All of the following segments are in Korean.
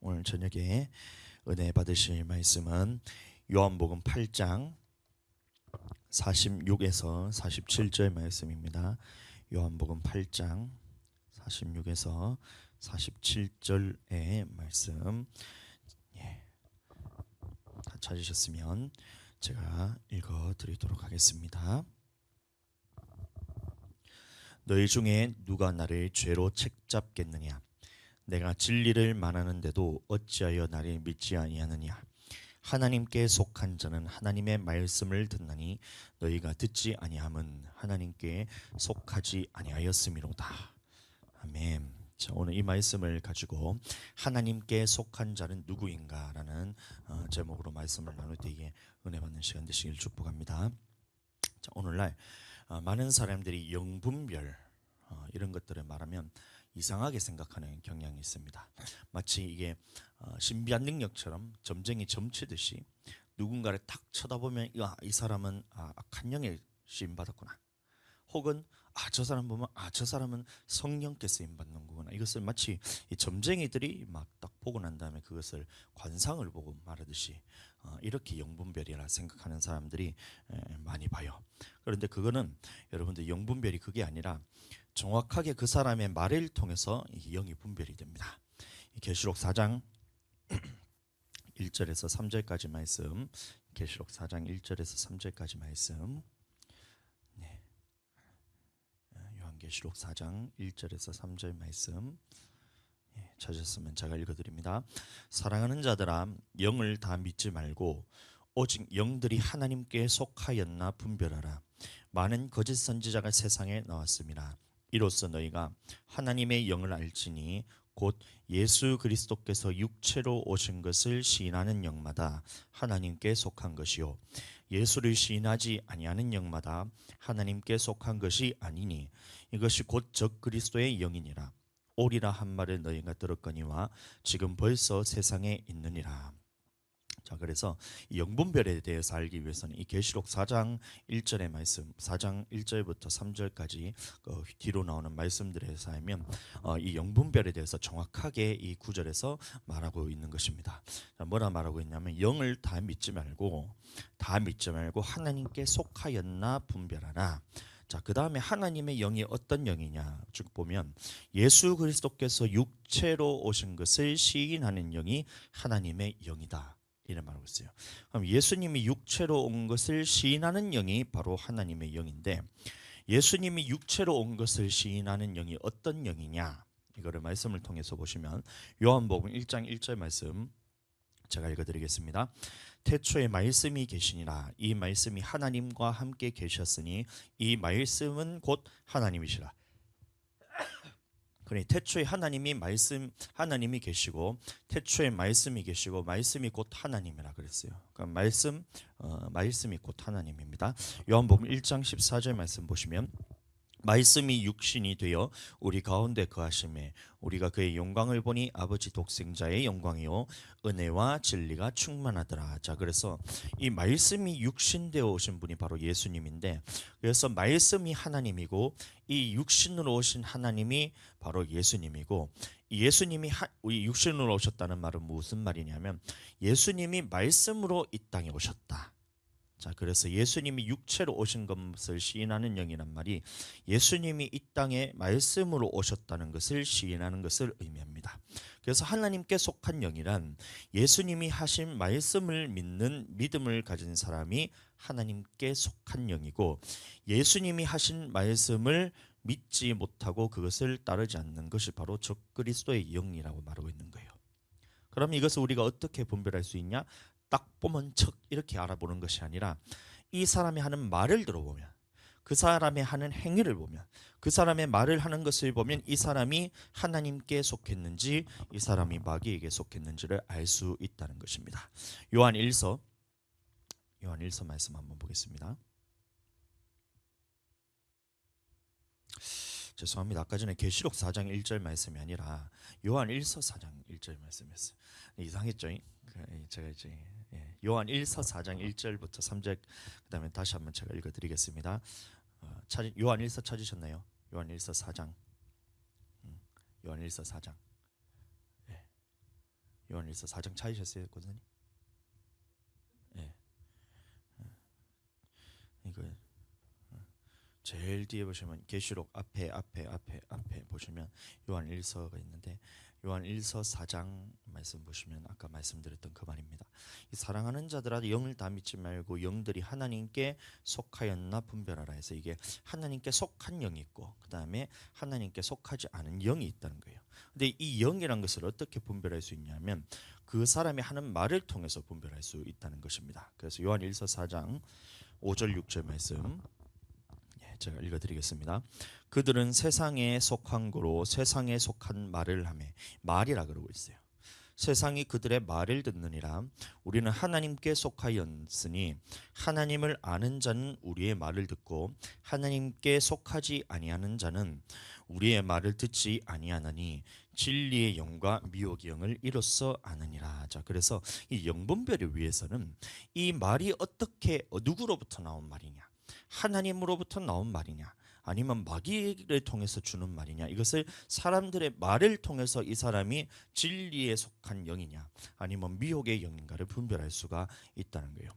오늘 저녁에 은혜 받으실 말씀은 요한복음 8장 46에서 47절 말씀입니다. 요한복음 8장 46에서 47절의 말씀, 다 찾으셨으면 제가 읽어드리도록 하겠습니다. 너희 중에 누가 나를 죄로 책잡겠느냐? 내가 진리를 말하는데도 어찌하여 나를 믿지 아니하느냐? 하나님께 속한 자는 하나님의 말씀을 듣나니 너희가 듣지 아니함은 하나님께 속하지 아니하였음이로다. 아멘. 자, 오늘 이 말씀을 가지고 하나님께 속한 자는 누구인가라는 제목으로 말씀을 나눌 때에 은혜 받는 시간 되시길 축복합니다. 자, 오늘날 많은 사람들이 영분별 이런 것들을 말하면 이상하게 생각하는 경향이 있습니다. 마치 이게 신비한 능력처럼 점쟁이 점치듯이 누군가를 탁 쳐다보면 이 사람은 악한 영에 쓰임 받았구나, 혹은 저 사람 보면 저 사람은 성령께 쓰임 받는 거구나. 이것을 마치 이 점쟁이들이 막 딱 보고 난 다음에 그것을 관상을 보고 말하듯이 이렇게 영분별이라 생각하는 사람들이 많이 봐요. 그런데 그거는 여러분들 영분별이 그게 아니라 정확하게 그 사람의 말을 통해서 영이 분별이 됩니다. 계시록 4장 1절에서 3절까지 말씀, 계시록 4장 1절에서 3절까지 말씀, 요한계시록 4장 1절에서 3절 말씀 찾으셨으면 제가 읽어드립니다. 사랑하는 자들아, 영을 다 믿지 말고 오직 영들이 하나님께 속하였나 분별하라. 많은 거짓 선지자가 세상에 나왔습니다. 이로써 너희가 하나님의 영을 알지니 곧 예수 그리스도께서 육체로 오신 것을 시인하는 영마다 하나님께 속한 것이요 예수를 시인하지 아니하는 영마다 하나님께 속한 것이 아니니 이것이 곧 적 그리스도의 영이니라. 오리라 한 말을 너희가 들었거니와 지금 벌써 세상에 있느니라. 자, 그래서 이 영분별에 대해서 알기 위해서는 이 계시록 4장 1절의 말씀, 4장 1절부터 3절까지 뒤로 나오는 말씀들에서 하면 이 영분별에 대해서 정확하게 이 구절에서 말하고 있는 것입니다. 자, 뭐라 말하고 있냐면 영을 다 믿지 말고 하나님께 속하였나 분별하라. 자, 그 다음에 하나님의 영이 어떤 영이냐 쭉 보면 예수 그리스도께서 육체로 오신 것을 시인하는 영이 하나님의 영이다, 이런 말하고 있어요. 그럼 예수님이 육체로 온 것을 시인하는 영이 바로 하나님의 영인데, 예수님이 육체로 온 것을 시인하는 영이 어떤 영이냐, 이거를 말씀을 통해서 보시면 요한복음 1장 1절 말씀 제가 읽어드리겠습니다. 태초에 말씀이 계시니라. 이 말씀이 하나님과 함께 계셨으니 이 말씀은 곧 하나님이시라. 그래, 태초에 하나님이 계시고 태초에 말씀이 계시고 말씀이 곧 하나님이라 그랬어요. 그러니까 말씀이 곧 하나님입니다. 요한복음 1장 14절 말씀 보시면 말씀이 육신이 되어 우리 가운데 거하심에 우리가 그의 영광을 보니 아버지 독생자의 영광이요 은혜와 진리가 충만하더라. 자, 그래서 이 말씀이 육신되어 오신 분이 바로 예수님인데, 그래서 말씀이 하나님이고 이 육신으로 오신 하나님이 바로 예수님이고, 예수님이 육신으로 오셨다는 말은 무슨 말이냐면 예수님이 말씀으로 이 땅에 오셨다. 자, 그래서 예수님이 육체로 오신 것을 시인하는 영이란 말이 예수님이 이 땅에 말씀으로 오셨다는 것을 시인하는 것을 의미합니다. 그래서 하나님께 속한 영이란 예수님이 하신 말씀을 믿는 믿음을 가진 사람이 하나님께 속한 영이고, 예수님이 하신 말씀을 믿지 못하고 그것을 따르지 않는 것이 바로 적 그리스도의 영이라고 말하고 있는 거예요. 그럼 이것을 우리가 어떻게 분별할 수 있냐? 딱 보면 척 이렇게 알아보는 것이 아니라 이 사람이 하는 말을 들어보면, 그 사람의 하는 행위를 보면, 그 사람의 말을 하는 것을 보면 이 사람이 하나님께 속했는지 이 사람이 마귀에게 속했는지를 알 수 있다는 것입니다. 요한 1서 말씀 한번 보겠습니다. 죄송합니다. 아까 전에 계시록 4장 1절 말씀이 아니라 요한 1서 4장 1절 말씀이었어요. 이상했죠? 제가 이제 요한 1서 4장 1절부터 3절, 그다음에 다시 한번 제가 읽어드리겠습니다. 요한 1서 찾으셨나요? 요한 1서 4장. 요한 1서 4장. 요한일서 4장 찾으셨어요, 권사님? 예. 이거 제일 뒤에 보시면 계시록 앞에 보시면 요한일서가 있는데 요한일서 4장 말씀 보시면 아까 말씀드렸던 그 말입니다. 이 사랑하는 자들아 영을 다 믿지 말고 영들이 하나님께 속하였나 분별하라 해서 이게 하나님께 속한 영이 있고 그 다음에 하나님께 속하지 않은 영이 있다는 거예요. 근데 이 영이란 것을 어떻게 분별할 수 있냐면 그 사람이 하는 말을 통해서 분별할 수 있다는 것입니다. 그래서 요한일서 4장 5절 6절 말씀 제가 읽어드리겠습니다. 그들은 세상에 속한 거로 세상에 속한 말을 하며 말이라 그러고 있어요. 세상이 그들의 말을 듣느니라. 우리는 하나님께 속하였으니 하나님을 아는 자는 우리의 말을 듣고 하나님께 속하지 아니하는 자는 우리의 말을 듣지 아니하나니 진리의 영과 미혹의 영을 이로써 아느니라. 자, 그래서 이 영분별을 위해서는 이 말이 어떻게 누구로부터 나온 말이냐, 하나님으로부터 나온 말이냐, 아니면 마귀를 통해서 주는 말이냐, 이것을 사람들의 말을 통해서 이 사람이 진리에 속한 영이냐 아니면 미혹의 영인가를 분별할 수가 있다는 거예요.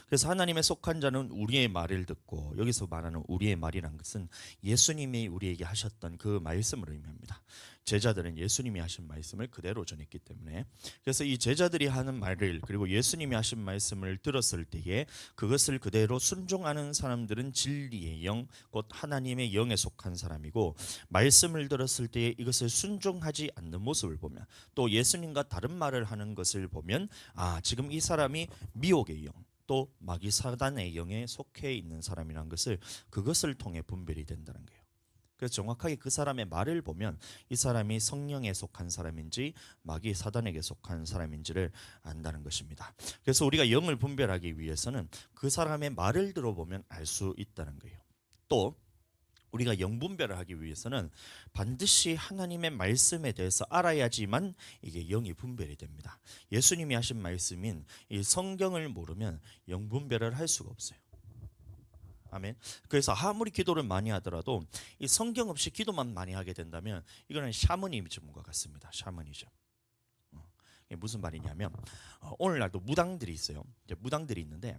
그래서 하나님에 속한 자는 우리의 말을 듣고, 여기서 말하는 우리의 말이란 것은 예수님이 우리에게 하셨던 그 말씀을 의미합니다. 제자들은 예수님이 하신 말씀을 그대로 전했기 때문에, 그래서 이 제자들이 하는 말을 그리고 예수님이 하신 말씀을 들었을 때에 그것을 그대로 순종하는 사람들은 진리의 영, 곧 하나님의 영에 속한 사람이고, 말씀을 들었을 때에 이것을 순종하지 않는 모습을 보면, 또 예수님과 다른 말을 하는 것을 보면, 아, 지금 이 사람이 미혹의 영, 또 마귀 사단의 영에 속해 있는 사람이라는 것을 그것을 통해 분별이 된다는 거예요. 그래서 정확하게 그 사람의 말을 보면 이 사람이 성령에 속한 사람인지 마귀 사단에게 속한 사람인지를 안다는 것입니다. 그래서 우리가 영을 분별하기 위해서는 그 사람의 말을 들어보면 알 수 있다는 거예요. 또 우리가 영 분별을 하기 위해서는 반드시 하나님의 말씀에 대해서 알아야지만 이게 영이 분별이 됩니다. 예수님이 하신 말씀인 이 성경을 모르면 영 분별을 할 수가 없어요. 아멘. 그래서 아무리 기도를 많이 하더라도 이 성경 없이 기도만 많이 하게 된다면 이거는 샤머니즘과 같습니다. 샤머니즘. 이게 무슨 말이냐면 오늘날도 무당들이 있어요. 이제 무당들이 있는데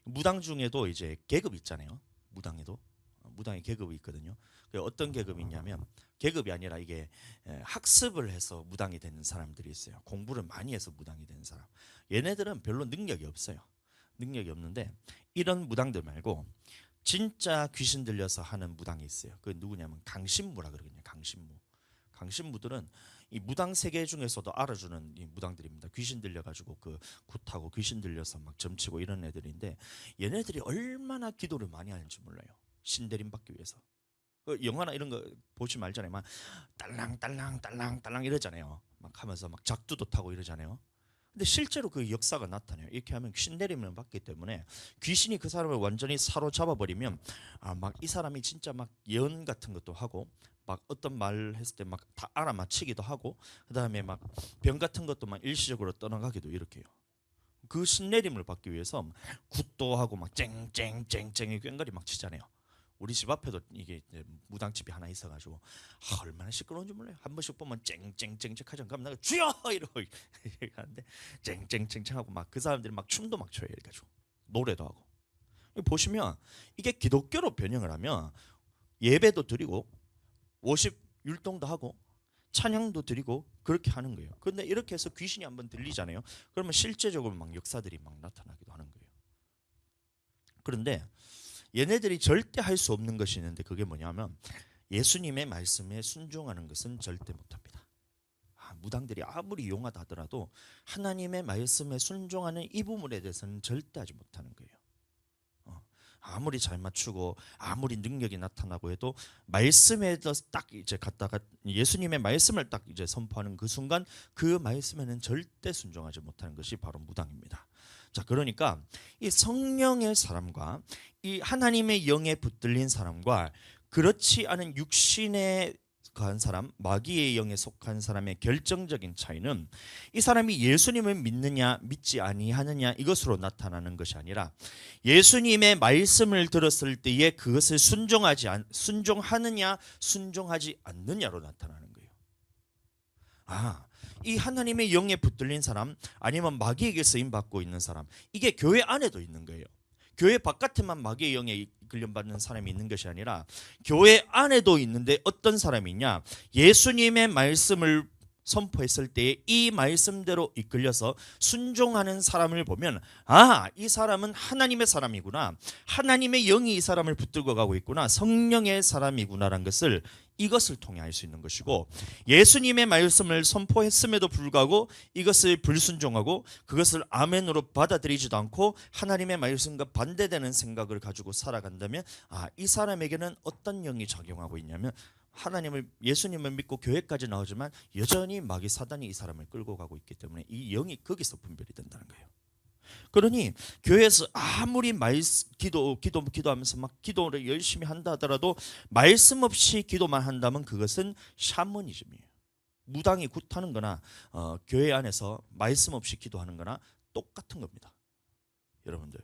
무당 중에도 이제 계급 있잖아요. 무당의 계급이 있거든요. 어떤 계급이 있냐면, 계급이 아니라 이게 학습을 해서 무당이 되는 사람들이 있어요. 공부를 많이 해서 무당이 되는 사람. 얘네들은 별로 능력이 없어요. 능력이 없는데 이런 무당들 말고 진짜 귀신 들려서 하는 무당이 있어요. 그 누구냐면 강신무라 그러거든요. 강신무들은 이 무당 세계 중에서도 알아주는 이 무당들입니다. 귀신 들려가지고 그 굿하고 귀신 들려서 막 점치고 이런 애들인데, 얘네들이 얼마나 기도를 많이 하는지 몰라요. 신대림 받기 위해서. 영화나 이런 거 보시면 알잖아요. 막 딸랑딸랑 이러잖아요. 막 하면서 막 작두도 타고 이러잖아요. 근데 실제로 그 역사가 나타나요. 이렇게 하면 신내림을 받기 때문에 귀신이 그 사람을 완전히 사로잡아 버리면 막 이 사람이 진짜 막 예언 같은 것도 하고 막 어떤 말 했을 때 막 다 알아맞히기도 하고, 그다음에 막 병 같은 것도 막 일시적으로 떠나가기도 이렇게 해요. 그 신내림을 받기 위해서 굿도 하고 막 쨍쨍쨍쨍 꽹과리 막 치잖아요. 우리 집 앞에도 이게 무당집이 하나 있어가지고 얼마나 시끄러운지 몰라요. 한 번씩 보면 쨍쨍쨍쨍 하잖아. 그럼 내가 주여 이러고 하는데 쨍쨍쨍쨍 하고 막 그 사람들이 막 춤도 막 춰요. 이래가지고 노래도 하고. 보시면 이게 기독교로 변형을 하면 예배도 드리고 워십 율동도 하고 찬양도 드리고 그렇게 하는 거예요. 그런데 이렇게 해서 귀신이 한번 들리잖아요. 그러면 실제적으로 막 역사들이 막 나타나기도 하는 거예요. 그런데 얘네들이 절대 할 수 없는 것이 있는데, 그게 뭐냐면 예수님의 말씀에 순종하는 것은 절대 못합니다. 무당들이 아무리 용하다 하더라도 하나님의 말씀에 순종하는 이 부분에 대해서는 절대 하지 못하는 거예요. 아무리 잘 맞추고 아무리 능력이 나타나고 해도 말씀에서 딱 이제 갖다가 예수님의 말씀을 딱 이제 선포하는 그 순간 그 말씀에는 절대 순종하지 못하는 것이 바로 무당입니다. 자, 그러니까 이 성령의 사람과 이 하나님의 영에 붙들린 사람과 그렇지 않은 육신에 간 사람, 마귀의 영에 속한 사람의 결정적인 차이는 이 사람이 예수님을 믿느냐 믿지 아니하느냐 이것으로 나타나는 것이 아니라 예수님의 말씀을 들었을 때에 그것을 순종하느냐 순종하지 않느냐로 나타나는 거예요. 이 하나님의 영에 붙들린 사람 아니면 마귀에게 쓰임 받고 있는 사람, 이게 교회 안에도 있는 거예요. 교회 바깥에만 마귀의 영에 이끌림 받는 사람이 있는 것이 아니라 교회 안에도 있는데 어떤 사람이 있냐? 예수님의 말씀을 선포했을 때 이 말씀대로 이끌려서 순종하는 사람을 보면 이 사람은 하나님의 사람이구나, 하나님의 영이 이 사람을 붙들고 가고 있구나, 성령의 사람이구나라는 것을 이것을 통해 알 수 있는 것이고, 예수님의 말씀을 선포했음에도 불구하고 이것을 불순종하고 그것을 아멘으로 받아들이지도 않고 하나님의 말씀과 반대되는 생각을 가지고 살아간다면 이 사람에게는 어떤 영이 작용하고 있냐면 예수님을 믿고 교회까지 나오지만 여전히 마귀 사단이 이 사람을 끌고 가고 있기 때문에 이 영이 거기서 분별이 된다는 거예요. 그러니 교회에서 아무리 기도하면서 막 기도를 열심히 한다 하더라도 말씀 없이 기도만 한다면 그것은 샤머니즘이에요. 무당이 굿하는 거나 교회 안에서 말씀 없이 기도하는 거나 똑같은 겁니다. 여러분들,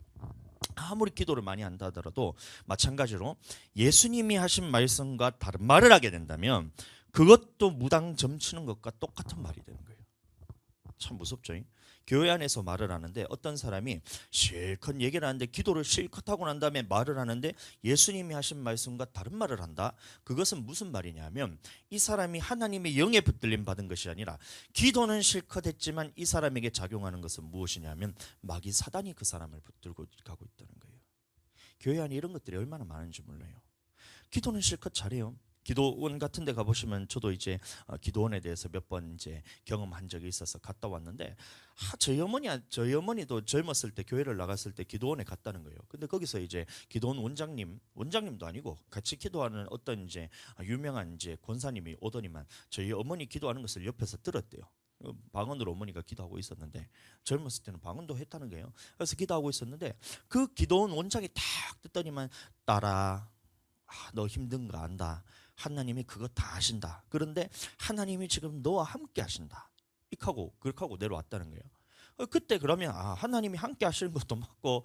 아무리 기도를 많이 한다 하더라도 마찬가지로 예수님이 하신 말씀과 다른 말을 하게 된다면 그것도 무당 점치는 것과 똑같은 말이 되는 거예요. 참 무섭죠. 교회 안에서 말을 하는데 어떤 사람이 실컷 얘기를 하는데 기도를 실컷 하고 난 다음에 말을 하는데 예수님이 하신 말씀과 다른 말을 한다. 그것은 무슨 말이냐면 이 사람이 하나님의 영에 붙들림 받은 것이 아니라 기도는 실컷 했지만 이 사람에게 작용하는 것은 무엇이냐면 마귀 사단이 그 사람을 붙들고 가고 있다는 거예요. 교회 안에 이런 것들이 얼마나 많은지 몰라요. 기도는 실컷 잘해요. 기도원 같은 데 가보시면 저도 이제 기도원에 대해서 몇 번 이제 경험한 적이 있어서 갔다 왔는데 저희 어머니도 젊었을 때 교회를 나갔을 때 기도원에 갔다는 거예요. 근데 거기서 이제 기도원 원장님도 아니고 같이 기도하는 어떤 이제 유명한 이제 권사님이 오더니만 저희 어머니 기도하는 것을 옆에서 들었대요. 방언으로 어머니가 기도하고 있었는데 젊었을 때는 방언도 했다는 거예요. 그래서 기도하고 있었는데 그 기도원 원장이 딱 듣더니만 딸아, 너 힘든 거 안다. 하나님이 그거 다 아신다. 그런데 하나님이 지금 너와 함께 하신다. 그렇게 하고 내려왔다는 거예요. 그때 그러면 하나님이 함께 하시는 것도 맞고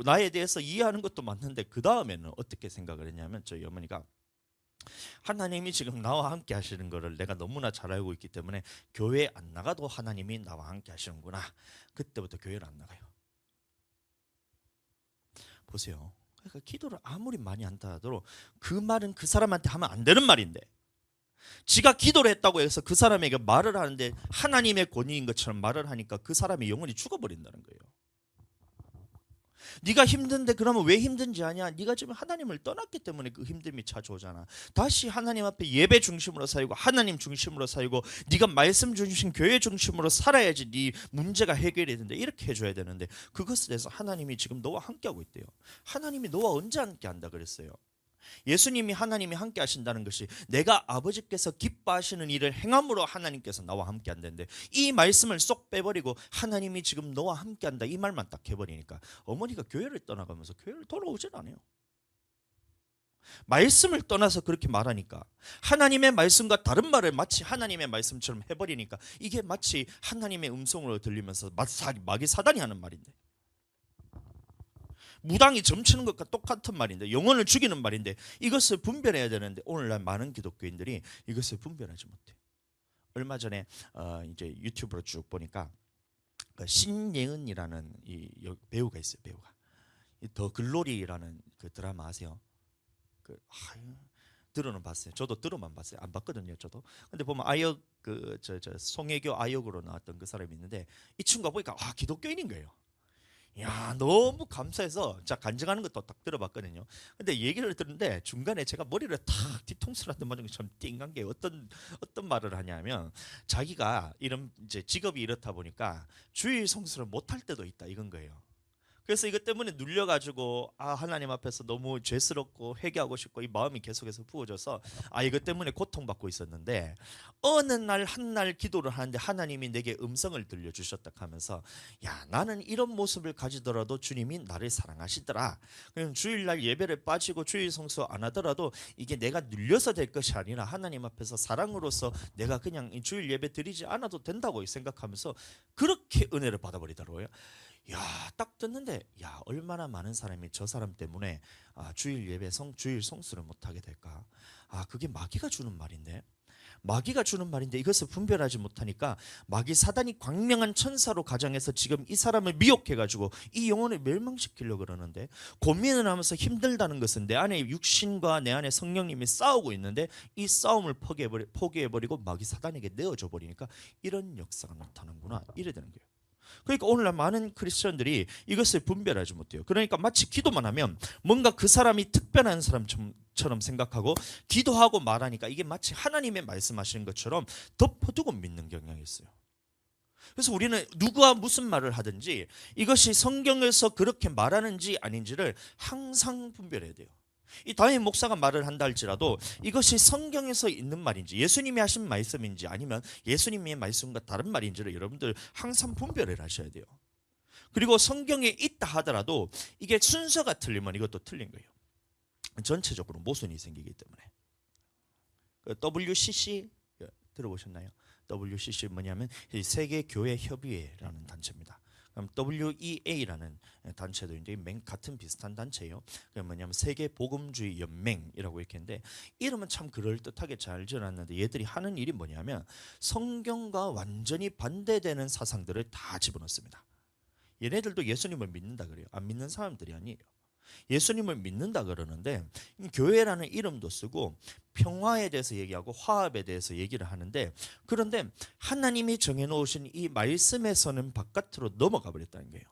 나에 대해서 이해하는 것도 맞는데 그 다음에는 어떻게 생각을 했냐면 저희 어머니가 하나님이 지금 나와 함께 하시는 거를 내가 너무나 잘 알고 있기 때문에 교회 안 나가도 하나님이 나와 함께 하시는구나. 그때부터 교회를 안 나가요. 보세요. 그러니까 기도를 아무리 많이 한다 하더라도 그 말은 그 사람한테 하면 안 되는 말인데 지가 기도를 했다고 해서 그 사람에게 말을 하는데 하나님의 권위인 것처럼 말을 하니까 그 사람이 영원히 죽어버린다는 거예요. 네가 힘든데 그러면 왜 힘든지 아냐? 네가 지금 하나님을 떠났기 때문에 그 힘듦이 찾아오잖아. 다시 하나님 앞에 예배 중심으로 살고 하나님 중심으로 살고 네가 말씀 중심 교회 중심으로 살아야지 네 문제가 해결이 되는데 이렇게 해줘야 되는데 그것에 대해서 하나님이 지금 너와 함께하고 있대요. 하나님이 너와 언제 함께한다 그랬어요? 예수님이 하나님이 함께 하신다는 것이 내가 아버지께서 기뻐하시는 일을 행함으로 하나님께서 나와 함께 한다는데 이 말씀을 쏙 빼버리고 하나님이 지금 너와 함께 한다 이 말만 딱 해버리니까 어머니가 교회를 떠나가면서 교회를 돌아오질 않아요. 말씀을 떠나서 그렇게 말하니까 하나님의 말씀과 다른 말을 마치 하나님의 말씀처럼 해버리니까 이게 마치 하나님의 음성으로 들리면서 마귀 사단이 하는 말인데 무당이 점치는 것과 똑같은 말인데 영혼을 죽이는 말인데 이것을 분별해야 되는데 오늘날 많은 기독교인들이 이것을 분별하지 못해요. 얼마 전에 이제 유튜브로 쭉 보니까 그 신예은이라는 이 배우가 있어요. 배우가 더 글로리라는 그 드라마 아세요? 들어는 봤어요. 저도 들어만 봤어요. 안 봤거든요. 저도. 근데 보면 아역 저 송혜교 아역으로 나왔던 그 사람이 있는데 이 친구가 보니까 기독교인인 거예요. 야, 너무 감사해서 자 간증하는 것도 딱 들어봤거든요. 근데 얘기를 듣는데 중간에 제가 머리를 탁 뒤통수를 한대 맞은 것처럼 띵한 게 어떤 말을 하냐면 자기가 이런 이제 직업이 이렇다 보니까 주일 성수를 못할 때도 있다 이건 거예요. 그래서 이것 때문에 눌려가지고 하나님 앞에서 너무 죄스럽고 회개하고 싶고 이 마음이 계속해서 부어져서 이것 때문에 고통받고 있었는데 어느 날 한 날 기도를 하는데 하나님이 내게 음성을 들려주셨다 하면서 야 나는 이런 모습을 가지더라도 주님이 나를 사랑하시더라. 그냥 주일날 예배를 빠지고 주일 성수 안 하더라도 이게 내가 눌려서 될 것이 아니라 하나님 앞에서 사랑으로서 내가 그냥 주일 예배 드리지 않아도 된다고 생각하면서 그렇게 은혜를 받아버리더라고요. 야, 딱 듣는데 야 얼마나 많은 사람이 저 사람 때문에 주일 예배 주일 성수를 못하게 될까? 그게 마귀가 주는 말인데 마귀가 주는 말인데 이것을 분별하지 못하니까 마귀 사단이 광명한 천사로 가장해서 지금 이 사람을 미혹해가지고 이 영혼을 멸망시키려고 그러는데, 고민을 하면서 힘들다는 것은 내 안에 육신과 내 안에 성령님이 싸우고 있는데 이 싸움을 포기해버리고 마귀 사단에게 내어줘 버리니까 이런 역사가 나타나는구나, 이래 되는 거예요. 그러니까 오늘날 많은 크리스천들이 이것을 분별하지 못해요. 그러니까 마치 기도만 하면 뭔가 그 사람이 특별한 사람처럼 생각하고, 기도하고 말하니까 이게 마치 하나님의 말씀하시는 것처럼 덮어두고 믿는 경향이 있어요. 그래서 우리는 누가 무슨 말을 하든지 이것이 성경에서 그렇게 말하는지 아닌지를 항상 분별해야 돼요. 이 담임 목사가 말을 한다 할지라도 이것이 성경에서 있는 말인지, 예수님이 하신 말씀인지, 아니면 예수님의 말씀과 다른 말인지를 여러분들 항상 분별을 하셔야 돼요. 그리고 성경에 있다 하더라도 이게 순서가 틀리면 이것도 틀린 거예요. 전체적으로 모순이 생기기 때문에. WCC 들어보셨나요? WCC 뭐냐면 세계교회협의회라는 단체입니다. 그럼 WEA라는 단체도 이제 같은 비슷한 단체예요. 그 뭐냐면 세계복음주의 연맹이라고 이렇게 했는데, 이름은 참 그럴듯하게 잘 지어놨는데 얘들이 하는 일이 뭐냐면 성경과 완전히 반대되는 사상들을 다 집어넣습니다. 얘네들도 예수님을 믿는다 그래요. 안 믿는 사람들이 아니에요. 예수님을 믿는다 그러는데 교회라는 이름도 쓰고 평화에 대해서 얘기하고 화합에 대해서 얘기를 하는데, 그런데 하나님이 정해놓으신 이 말씀에서는 바깥으로 넘어가 버렸다는 거예요.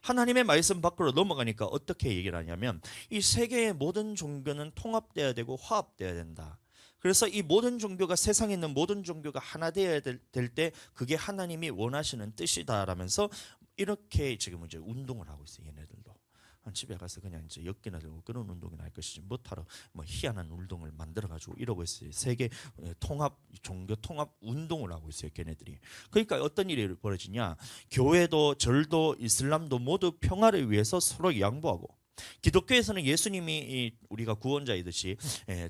하나님의 말씀 밖으로 넘어가니까 어떻게 얘기를 하냐면 이 세계의 모든 종교는 통합돼야 되고 화합돼야 된다. 그래서 이 모든 종교가, 세상에 있는 모든 종교가 하나 되어야 될 때 그게 하나님이 원하시는 뜻이다라면서 이렇게 지금 이제 운동을 하고 있어요. 얘네들도 집에 가서 그냥 이제 엮기나 들고 그런 운동이나 할 것이지 못하러 뭐 희한한 운동을 만들어 가지고 이러고 있어요. 세계 통합, 종교 통합 운동을 하고 있어요, 걔네들이. 그러니까 어떤 일이 벌어지냐? 교회도 절도 이슬람도 모두 평화를 위해서 서로 양보하고, 기독교에서는 예수님이 우리가 구원자이듯이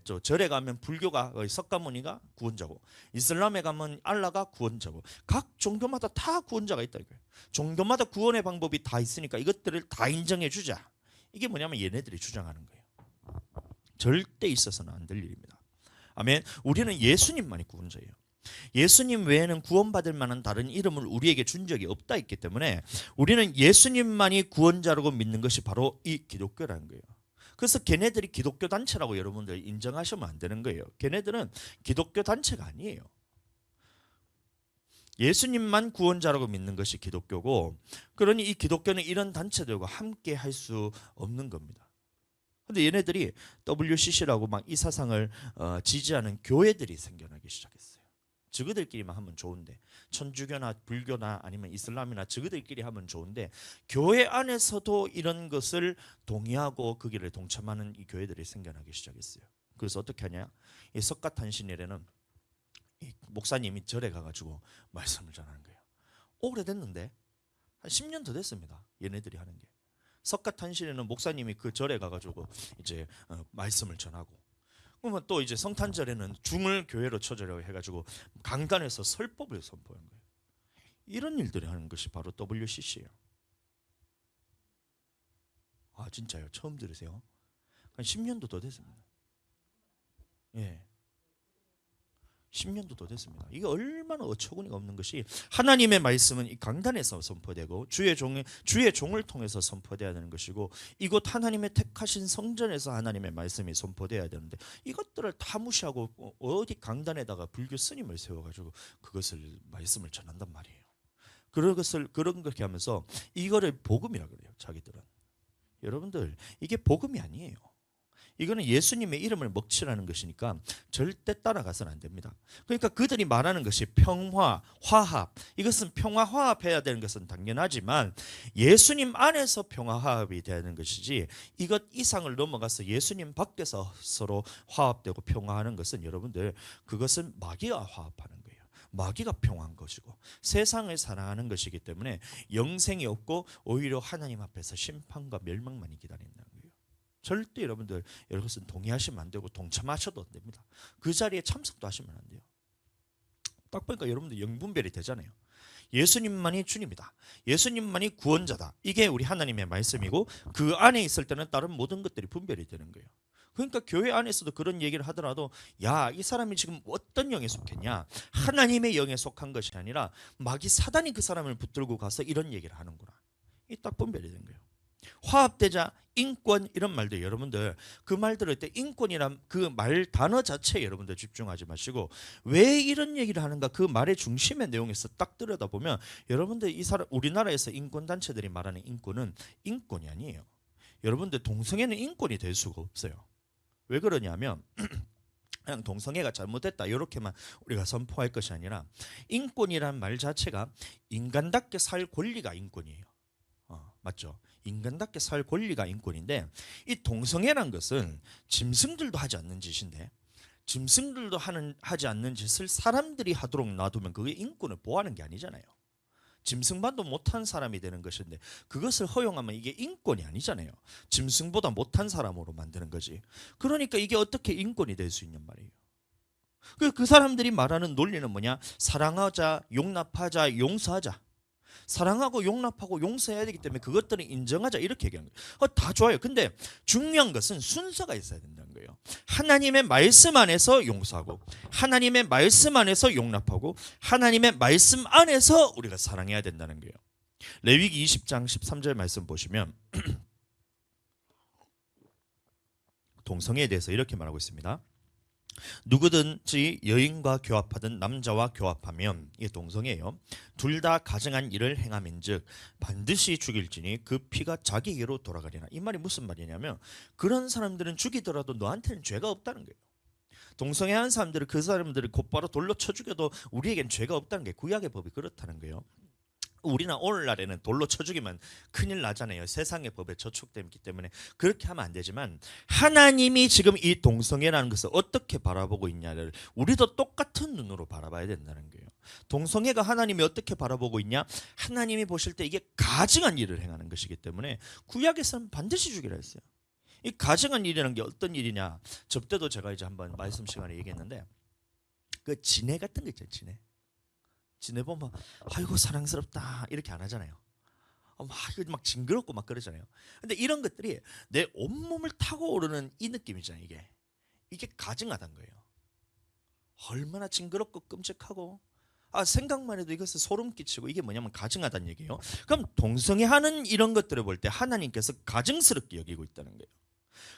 저 절에 가면 불교가 석가모니가 구원자고, 이슬람에 가면 알라가 구원자고, 각 종교마다 다 구원자가 있다 이거예요. 종교마다 구원의 방법이 다 있으니까 이것들을 다 인정해 주자. 이게 뭐냐면 얘네들이 주장하는 거예요. 절대 있어서는 안 될 일입니다. 아멘. 우리는 예수님만이 구원자예요. 예수님 외에는 구원받을 만한 다른 이름을 우리에게 준 적이 없다 있기 때문에 우리는 예수님만이 구원자라고 믿는 것이 바로 이 기독교라는 거예요. 그래서 걔네들이 기독교 단체라고 여러분들 인정하시면 안 되는 거예요. 걔네들은 기독교 단체가 아니에요. 예수님만 구원자라고 믿는 것이 기독교고, 그러니 이 기독교는 이런 단체들과 함께 할 수 없는 겁니다. 근데 얘네들이 WCC라고 막 이 사상을 지지하는 교회들이 생겨나기 시작했어요. 저그들끼리만 하면 좋은데, 천주교나 불교나 아니면 이슬람이나 저그들끼리 하면 좋은데, 교회 안에서도 이런 것을 동의하고 그 길에 동참하는 이 교회들이 생겨나기 시작했어요. 그래서 어떻게 하냐? 이 석가탄신일에는 목사님이 절에 가가지고 말씀을 전하는 거예요. 오래됐는데 한 10년 더 됐습니다. 얘네들이 하는 게. 석가탄신일에는 목사님이 그 절에 가가지고 이제 말씀을 전하고, 그러면 또 이제 성탄절에는 중을 교회로 쳐주려고 해가지고 강단에서 설법을 선포한 거예요. 이런 일들을 하는 것이 바로 WCC예요. 아 진짜요? 처음 들으세요? 한 10년도 더 됐습니다. 예. 10년도 더 됐습니다. 이게 얼마나 어처구니가 없는 것이, 하나님의 말씀은 이 강단에서 선포되고 주의 종을 통해서 선포되어야 되는 것이고, 이곳 하나님의 택하신 성전에서 하나님의 말씀이 선포되어야 되는데 이것들을 다 무시하고 어디 강단에다가 불교 스님을 세워가지고 그것을 말씀을 전한단 말이에요. 그런 그렇게 하면서 이거를 복음이라 그래요. 자기들은. 여러분들 이게 복음이 아니에요. 이거는 예수님의 이름을 먹칠하는 것이니까 절대 따라가서는 안 됩니다. 그러니까 그들이 말하는 것이 평화, 화합, 이것은 평화, 화합해야 되는 것은 당연하지만 예수님 안에서 평화, 화합이 되는 것이지 이것 이상을 넘어가서 예수님 밖에서 서로 화합되고 평화하는 것은, 여러분들 그것은 마귀가 화합하는 거예요. 마귀가 평화한 것이고 세상을 사랑하는 것이기 때문에 영생이 없고 오히려 하나님 앞에서 심판과 멸망만이 기다린다는 거예요. 절대 여러분들 이것은 동의하시면 안 되고 동참하셔도 안 됩니다. 그 자리에 참석도 하시면 안 돼요. 딱 보니까 여러분들 영분별이 되잖아요. 예수님만이 주님이다. 예수님만이 구원자다. 이게 우리 하나님의 말씀이고 그 안에 있을 때는 다른 모든 것들이 분별이 되는 거예요. 그러니까 교회 안에서도 그런 얘기를 하더라도 야, 이 사람이 지금 어떤 영에 속했냐? 하나님의 영에 속한 것이 아니라 마귀 사단이 그 사람을 붙들고 가서 이런 얘기를 하는구나. 이 딱 분별이 된 거예요. 화합되자, 인권 이런 말들 여러분들 그 말 들을 때 인권이란 그 말 단어 자체에 여러분들 집중하지 마시고 왜 이런 얘기를 하는가 그 말의 중심의 내용에서 딱 들여다보면 여러분들 이 사람 우리나라에서 인권 단체들이 말하는 인권은 인권이 아니에요. 여러분들 동성애는 인권이 될 수가 없어요. 왜 그러냐면 그냥 동성애가 잘못됐다 이렇게만 우리가 선포할 것이 아니라 인권이란 말 자체가 인간답게 살 권리가 인권이에요. 맞죠? 인간답게 살 권리가 인권인데 이 동성애란 것은 짐승들도 하지 않는 짓인데 짐승들도 하지 않는 짓을 사람들이 하도록 놔두면 그게 인권을 보호하는 게 아니잖아요. 짐승만도 못한 사람이 되는 것인데 그것을 허용하면 이게 인권이 아니잖아요. 짐승보다 못한 사람으로 만드는 거지. 그러니까 이게 어떻게 인권이 될 수 있냔 말이에요. 그 사람들이 말하는 논리는 뭐냐? 사랑하자, 용납하자, 용서하자. 사랑하고 용납하고 용서해야 되기 때문에 그것들을 인정하자 이렇게 얘기하는 거예요. 다 좋아요. 근데 중요한 것은 순서가 있어야 된다는 거예요. 하나님의 말씀 안에서 용서하고 하나님의 말씀 안에서 용납하고 하나님의 말씀 안에서 우리가 사랑해야 된다는 거예요. 레위기 20장 13절 말씀 보시면 동성애에 대해서 이렇게 말하고 있습니다. 누구든지 여인과 교합하든 남자와 교합하면 이게 동성애예요. 둘 다 가증한 일을 행함인즉 반드시 죽일지니 그 피가 자기에게로 돌아가리라. 이 말이 무슨 말이냐면 그런 사람들은 죽이더라도 너한테는 죄가 없다는 거예요. 동성애한 사람들은 그 사람들을 곧바로 돌로 쳐 죽여도 우리에겐 죄가 없다는 게 구약의 법이 그렇다는 거예요. 우리는 오늘날에는 돌로 쳐 죽이면 큰일 나잖아요. 세상의 법에 저촉되기 때문에 그렇게 하면 안 되지만 하나님이 지금 이 동성애라는 것을 어떻게 바라보고 있냐를 우리도 똑같은 눈으로 바라봐야 된다는 거예요. 동성애가 하나님이 어떻게 바라보고 있냐? 하나님이 보실 때 이게 가증한 일을 행하는 것이기 때문에 구약에서는 반드시 죽이라 했어요. 이 가증한 일이라는 게 어떤 일이냐? 저때도 제가 이제 한번 말씀 시간에 얘기했는데 그 진해 같은 거 있잖아요. 진해. 지내 보면 아이고 사랑스럽다 이렇게 안 하잖아요. 막 징그럽고 막 그러잖아요. 근데 이런 것들이 내 온몸을 타고 오르는 이 느낌이잖아요. 이게 가증하다는 거예요. 얼마나 징그럽고 끔찍하고 생각만 해도 이것을 소름 끼치고 이게 뭐냐면 가증하다는 얘기예요. 그럼 동성애하는 이런 것들을 볼 때 하나님께서 가증스럽게 여기고 있다는 거예요.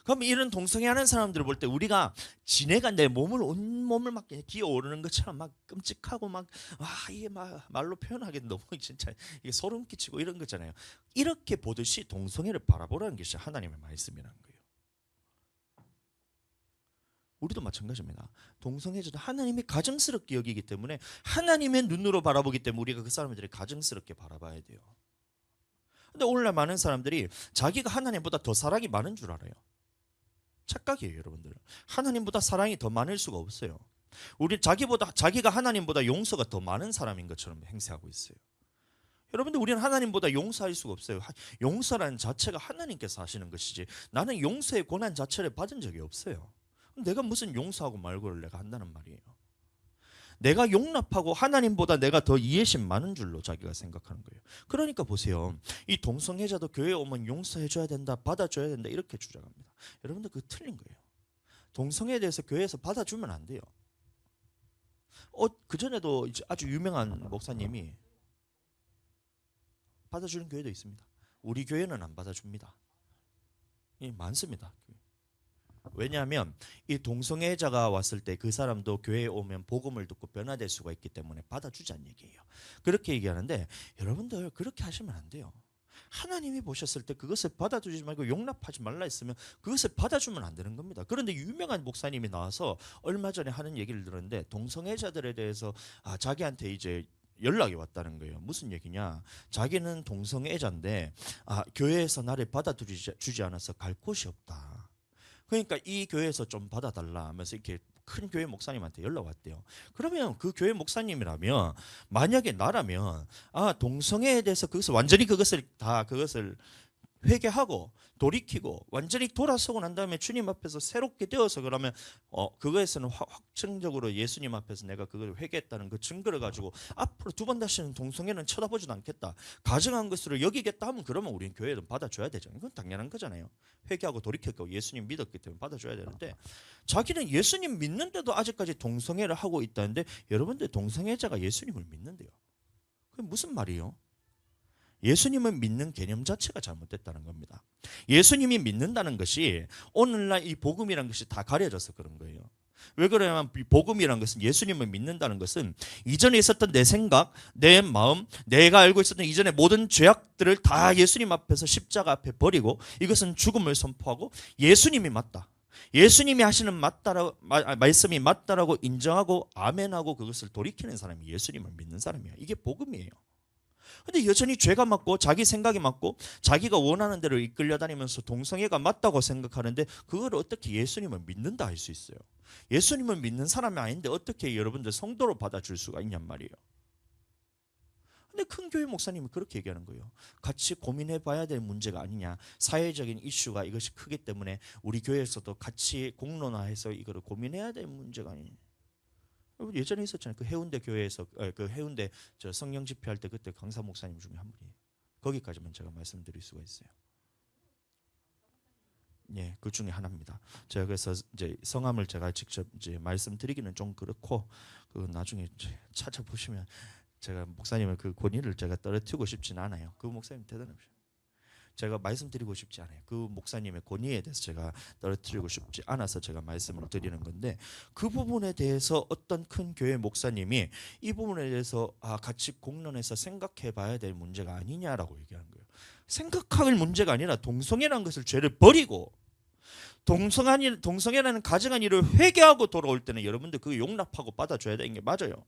그럼 이런 동성애하는 사람들을 볼 때 우리가 지네가 내 몸을 온몸을 막 기어오르는 것처럼 막 끔찍하고 막 이게 막 말로 표현하기는 너무 진짜 이게 소름 끼치고 이런 거잖아요. 이렇게 보듯이 동성애를 바라보라는 것이 하나님의 말씀이라는 거예요. 우리도 마찬가지입니다. 동성애자도 하나님이 가증스럽게 여기기 때문에 하나님의 눈으로 바라보기 때문에 우리가 그 사람들이 가증스럽게 바라봐야 돼요. 근데 오늘날 많은 사람들이 자기가 하나님보다 더 사랑이 많은 줄 알아요. 착각이에요, 여러분들. 하나님보다 사랑이 더 많을 수가 없어요. 자기가 하나님보다 용서가 더 많은 사람인 것처럼 행세하고 있어요. 여러분들 우리는 하나님보다 용서할 수가 없어요. 용서라는 자체가 하나님께서 하시는 것이지 나는 용서의 권한 자체를 받은 적이 없어요. 내가 무슨 용서하고 말고를 내가 한다는 말이에요. 내가 용납하고 하나님보다 내가 더 이해심 많은 줄로 자기가 생각하는 거예요. 그러니까 보세요. 이 동성애자도 교회에 오면 용서해줘야 된다, 받아줘야 된다 이렇게 주장합니다. 여러분들 그거 틀린 거예요. 동성애에 대해서 교회에서 받아주면 안 돼요. 그전에도 아주 유명한 목사님이 받아주는 교회도 있습니다. 우리 교회는 안 받아줍니다. 많습니다. 왜냐하면 이 동성애자가 왔을 때 그 사람도 교회에 오면 복음을 듣고 변화될 수가 있기 때문에 받아주자는 얘기예요. 그렇게 얘기하는데 여러분들 그렇게 하시면 안 돼요. 하나님이 보셨을 때 그것을 받아주지 말고 용납하지 말라 했으면 그것을 받아주면 안 되는 겁니다. 그런데 유명한 목사님이 나와서 얼마 전에 하는 얘기를 들었는데 동성애자들에 대해서 자기한테 이제 연락이 왔다는 거예요. 무슨 얘기냐? 자기는 동성애자인데 교회에서 나를 받아주지 않아서 갈 곳이 없다. 그러니까 이 교회에서 좀 받아달라 하면서 이렇게 큰 교회 목사님한테 연락 왔대요. 그러면 그 교회 목사님이라면 만약에 나라면 동성애에 대해서 그것을 회개하고 돌이키고 완전히 돌아서고 난 다음에 주님 앞에서 새롭게 되어서 그러면 그거에서는 확정적으로 예수님 앞에서 내가 그걸 회개했다는 그 증거를 가지고 앞으로 두 번 다시는 동성애는 쳐다보지도 않겠다, 가증한 것으로 여기겠다 하면 그러면 우리는 교회는 받아줘야 되죠. 이건 당연한 거잖아요. 회개하고 돌이켰고 예수님 믿었기 때문에 받아줘야 되는데, 자기는 예수님 믿는데도 아직까지 동성애를 하고 있다는데, 여러분들 동성애자가 예수님을 믿는데요, 그게 무슨 말이에요? 예수님을 믿는 개념 자체가 잘못됐다는 겁니다. 예수님이 믿는다는 것이 오늘날 이 복음이라는 것이 다 가려져서 그런 거예요. 왜 그러냐면 복음이라는 것은, 예수님을 믿는다는 것은 이전에 있었던 내 생각, 내 마음, 내가 알고 있었던 이전의 모든 죄악들을 다 예수님 앞에서 십자가 앞에 버리고, 이것은 죽음을 선포하고 예수님이 맞다, 예수님이 하시는 맞다라고 말씀이 맞다라고 인정하고 아멘하고 그것을 돌이키는 사람이 예수님을 믿는 사람이야. 이게 복음이에요. 근데 여전히 죄가 맞고 자기 생각이 맞고 자기가 원하는 대로 이끌려 다니면서 동성애가 맞다고 생각하는데, 그걸 어떻게 예수님을 믿는다 할 수 있어요? 예수님을 믿는 사람이 아닌데 어떻게 여러분들 성도로 받아줄 수가 있냔 말이에요. 근데 큰 교회 목사님이 그렇게 얘기하는 거예요. 같이 고민해 봐야 될 문제가 아니냐, 사회적인 이슈가 이것이 크기 때문에 우리 교회에서도 같이 공론화해서 이거를 고민해야 될 문제가 아니냐. 예전에 있었잖아요. 그 해운대 교회에서 그 해운대 저 성령 집회할 때 그때 강사 목사님 중에 한 분이에요. 거기까지만 제가 말씀드릴 수가 있어요. 예, 그 중에 하나입니다. 제가 그래서 이제 성함을 제가 직접 이제 말씀드리기는 좀 그렇고, 그 나중에 찾아보시면 제가 목사님의 그 권위를 제가 떨어뜨리고 싶진 않아요. 그 목사님 대단하십니다. 제가 말씀드리고 싶지 않아요. 그 목사님의 권위에 대해서 제가 떨어뜨리고 싶지 않아서 제가 말씀을 드리는 건데, 그 부분에 대해서 어떤 큰 교회 목사님이 이 부분에 대해서 같이 공론해서 생각해 봐야 될 문제가 아니냐라고 얘기하는 거예요. 생각할 문제가 아니라 동성애라는 것을 죄를 버리고 동성애라는 가증한 일을 회개하고 돌아올 때는 여러분들 그거 용납하고 받아줘야 되는 게 맞아요.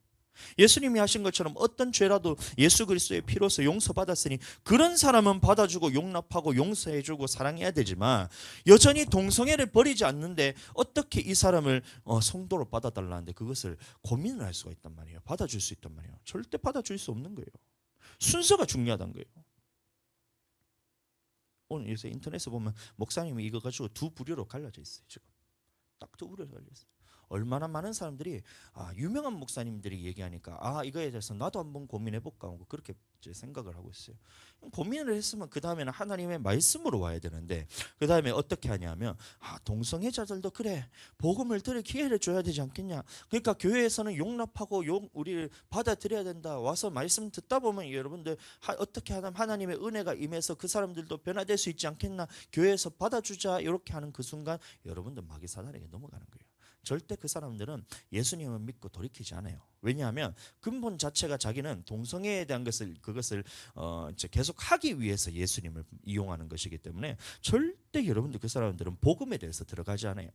예수님이 하신 것처럼 어떤 죄라도 예수 그리스도의 피로서 용서받았으니 그런 사람은 받아주고 용납하고 용서해주고 사랑해야 되지만, 여전히 동성애를 버리지 않는데 어떻게 이 사람을 성도로 받아달라는데 그것을 고민을 할 수가 있단 말이에요. 받아줄 수 있단 말이에요. 절대 받아줄 수 없는 거예요. 순서가 중요하다는 거예요. 오늘 요새 인터넷에 보면 목사님이 이거 가지고 두 부류로 갈라져 있어요. 지금 딱 두 부류로 갈려 있어요. 얼마나 많은 사람들이 유명한 목사님들이 얘기하니까 이거에 대해서 나도 한번 고민해 볼까 하고 그렇게 이제 생각을 하고 있어요. 고민을 했으면 그 다음에는 하나님의 말씀으로 와야 되는데, 그 다음에 어떻게 하냐면 동성애자들도 그래 복음을 들을 기회를 줘야 되지 않겠냐. 그러니까 교회에서는 용납하고 우리를 받아들여야 된다. 와서 말씀 듣다 보면 여러분들 어떻게 하면 하나님의 은혜가 임해서 그 사람들도 변화될 수 있지 않겠나. 교회에서 받아주자 이렇게 하는 그 순간 여러분들 마귀 사단에게 넘어가는 거예요. 절대 그 사람들은 예수님을 믿고 돌이키지 않아요. 왜냐하면 근본 자체가 자기는 동성애에 대한 그것을 이제 계속 하기 위해서 예수님을 이용하는 것이기 때문에 절대 여러분들 그 사람들은 복음에 대해서 들어가지 않아요.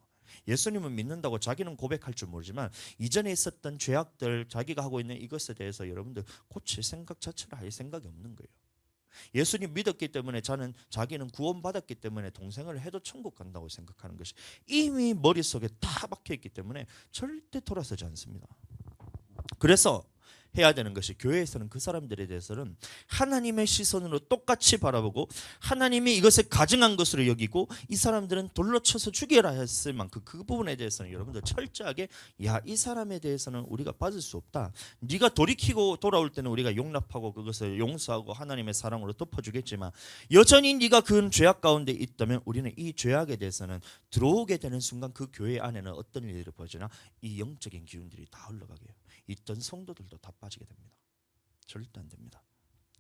예수님을 믿는다고 자기는 고백할 줄 모르지만 이전에 있었던 죄악들, 자기가 하고 있는 이것에 대해서 여러분들 고칠 생각 자체를 할 생각이 없는 거예요. 예수님 믿었기 때문에 자기는 구원받았기 때문에 동생을 해도 천국 간다고 생각하는 것이 이미 머릿속에 다 박혀있기 때문에 절대 돌아서지 않습니다. 그래서 해야 되는 것이, 교회에서는 그 사람들에 대해서는 하나님의 시선으로 똑같이 바라보고 하나님이 이것을 가증한 것으로 여기고 이 사람들은 돌로 쳐서 죽여라 했을 만큼 그 부분에 대해서는 여러분들 철저하게 이 사람에 대해서는 우리가 받을 수 없다. 네가 돌이키고 돌아올 때는 우리가 용납하고 그것을 용서하고 하나님의 사랑으로 덮어주겠지만, 여전히 네가 그 죄악 가운데 있다면 우리는 이 죄악에 대해서는 들어오게 되는 순간 그 교회 안에는 어떤 일이 벌어지나, 이 영적인 기운들이 다 흘러가게 해요. 있던 성도들도 다 빠지게 됩니다. 절대 안 됩니다.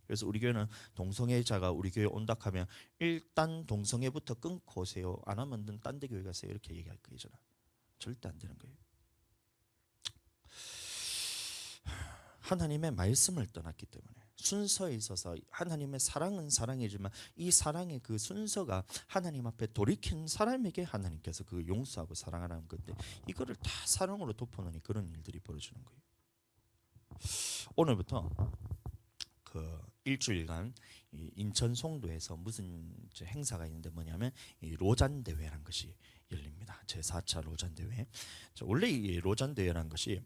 그래서 우리 교회는 동성애자가 우리 교회 온다 하면 일단 동성애부터 끊고 오세요. 안 하면 딴 데 교회 가세요. 이렇게 얘기할 거예요. 저는 절대 안 되는 거예요. 하나님의 말씀을 떠났기 때문에 순서에 있어서 하나님의 사랑은 사랑이지만 이 사랑의 그 순서가 하나님 앞에 돌이킨 사람에게 하나님께서 그 용서하고 사랑하라는 건데, 이거를 다 사랑으로 덮어놓으니 그런 일들이 벌어지는 거예요. 오늘부터 그 일주일간 인천 송도에서 무슨 행사가 있는데 뭐냐면 이 로잔 대회라는 것이 열립니다. 제4차 로잔 대회. 원래 이 로잔 대회라는 것이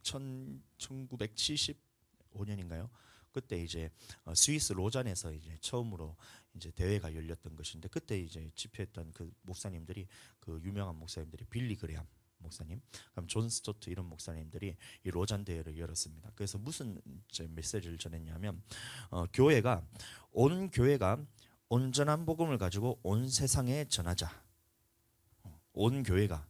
1975년인가요? 그때 이제 스위스 로잔에서 이제 처음으로 이제 대회가 열렸던 것인데, 그때 이제 집회했던 그 목사님들이, 그 유명한 목사님들이 빌리 그레함 목사님, 그럼 존 스토트 이런 목사님들이 이 로잔 대회를 열었습니다. 그래서 무슨 이제 메시지를 전했냐면, 교회가 온 교회가 온전한 복음을 가지고 온 세상에 전하자. 온 교회가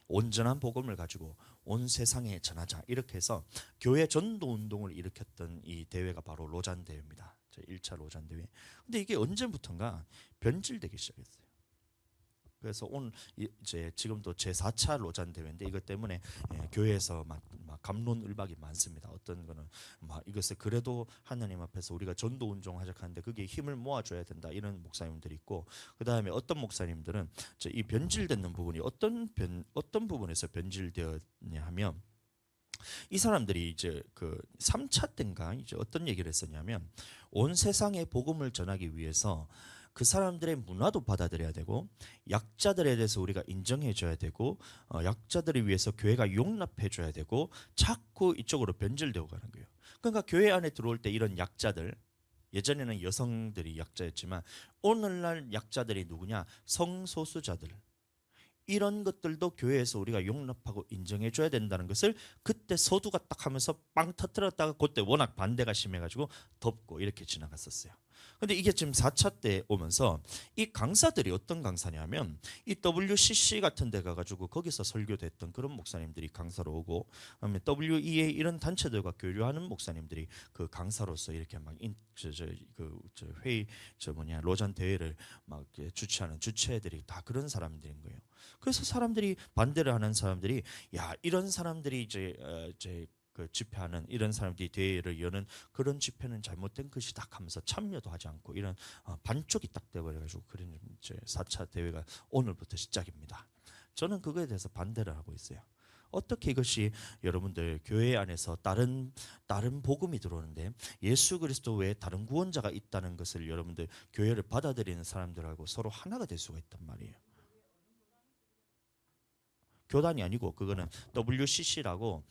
온전한 복음을 가지고 온 세상에 전하자. 이렇게 해서 교회 전도 운동을 일으켰던 이 대회가 바로 로잔 대회입니다. 제 1차 로잔 대회. 근데 이게 언제부턴가 변질되기 시작했어요. 그래서 오늘 이제 지금도 제4차 로잔 대회인데, 이것 때문에 교회에서 막 갑론을박이 많습니다. 어떤 거는 막 이것을 그래도 하나님 앞에서 우리가 전도 운동 하자하는데 그게 힘을 모아줘야 된다, 이런 목사님들이 있고, 그 다음에 어떤 목사님들은 이 변질되는 부분이 어떤 부분에서 변질되었냐 하면, 이 사람들이 이제 그 3차 때인가 이제 어떤 얘기를 했었냐면, 온 세상에 복음을 전하기 위해서 그 사람들의 문화도 받아들여야 되고, 약자들에 대해서 우리가 인정해 줘야 되고, 약자들을 위해서 교회가 용납해 줘야 되고, 자꾸 이쪽으로 변질되어 가는 거예요. 그러니까 교회 안에 들어올 때 이런 약자들, 예전에는 여성들이 약자였지만 오늘날 약자들이 누구냐? 성소수자들. 이런 것들도 교회에서 우리가 용납하고 인정해 줘야 된다는 것을 그때 서두가 딱 하면서 빵 터뜨렸다가, 그때 워낙 반대가 심해가지고 덮고 이렇게 지나갔었어요. 근데 이게 지금 4차 때 오면서 이 강사들이 어떤 강사냐면, 이 WCC 같은 데 가가지고 거기서 설교됐던 그런 목사님들이 강사로 오고, 그다음에 WEA 이런 단체들과 교류하는 목사님들이 그 강사로서 이렇게 막 회의 로잔 대회를 막 주최하는 주체들이 다 그런 사람들인 거예요. 그래서 사람들이 반대를 하는 사람들이, 야, 이런 사람들이 이제 그 집회하는 이런 사람들이 대회를 여는 그런 집회는 잘못된 것이다 하면서 참여도 하지 않고, 이런 반쪽이 딱 돼버려가지고, 그런 이제 4차 대회가 오늘부터 시작입니다. 저는 그거에 대해서 반대를 하고 있어요. 어떻게 이것이 여러분들 교회 안에서 다른 복음이 들어오는데 예수 그리스도 외에 다른 구원자가 있다는 것을 여러분들 교회를 받아들이는 사람들하고 서로 하나가 될 수가 있단 말이에요. 교단이 아니고 그거는 WCC라고,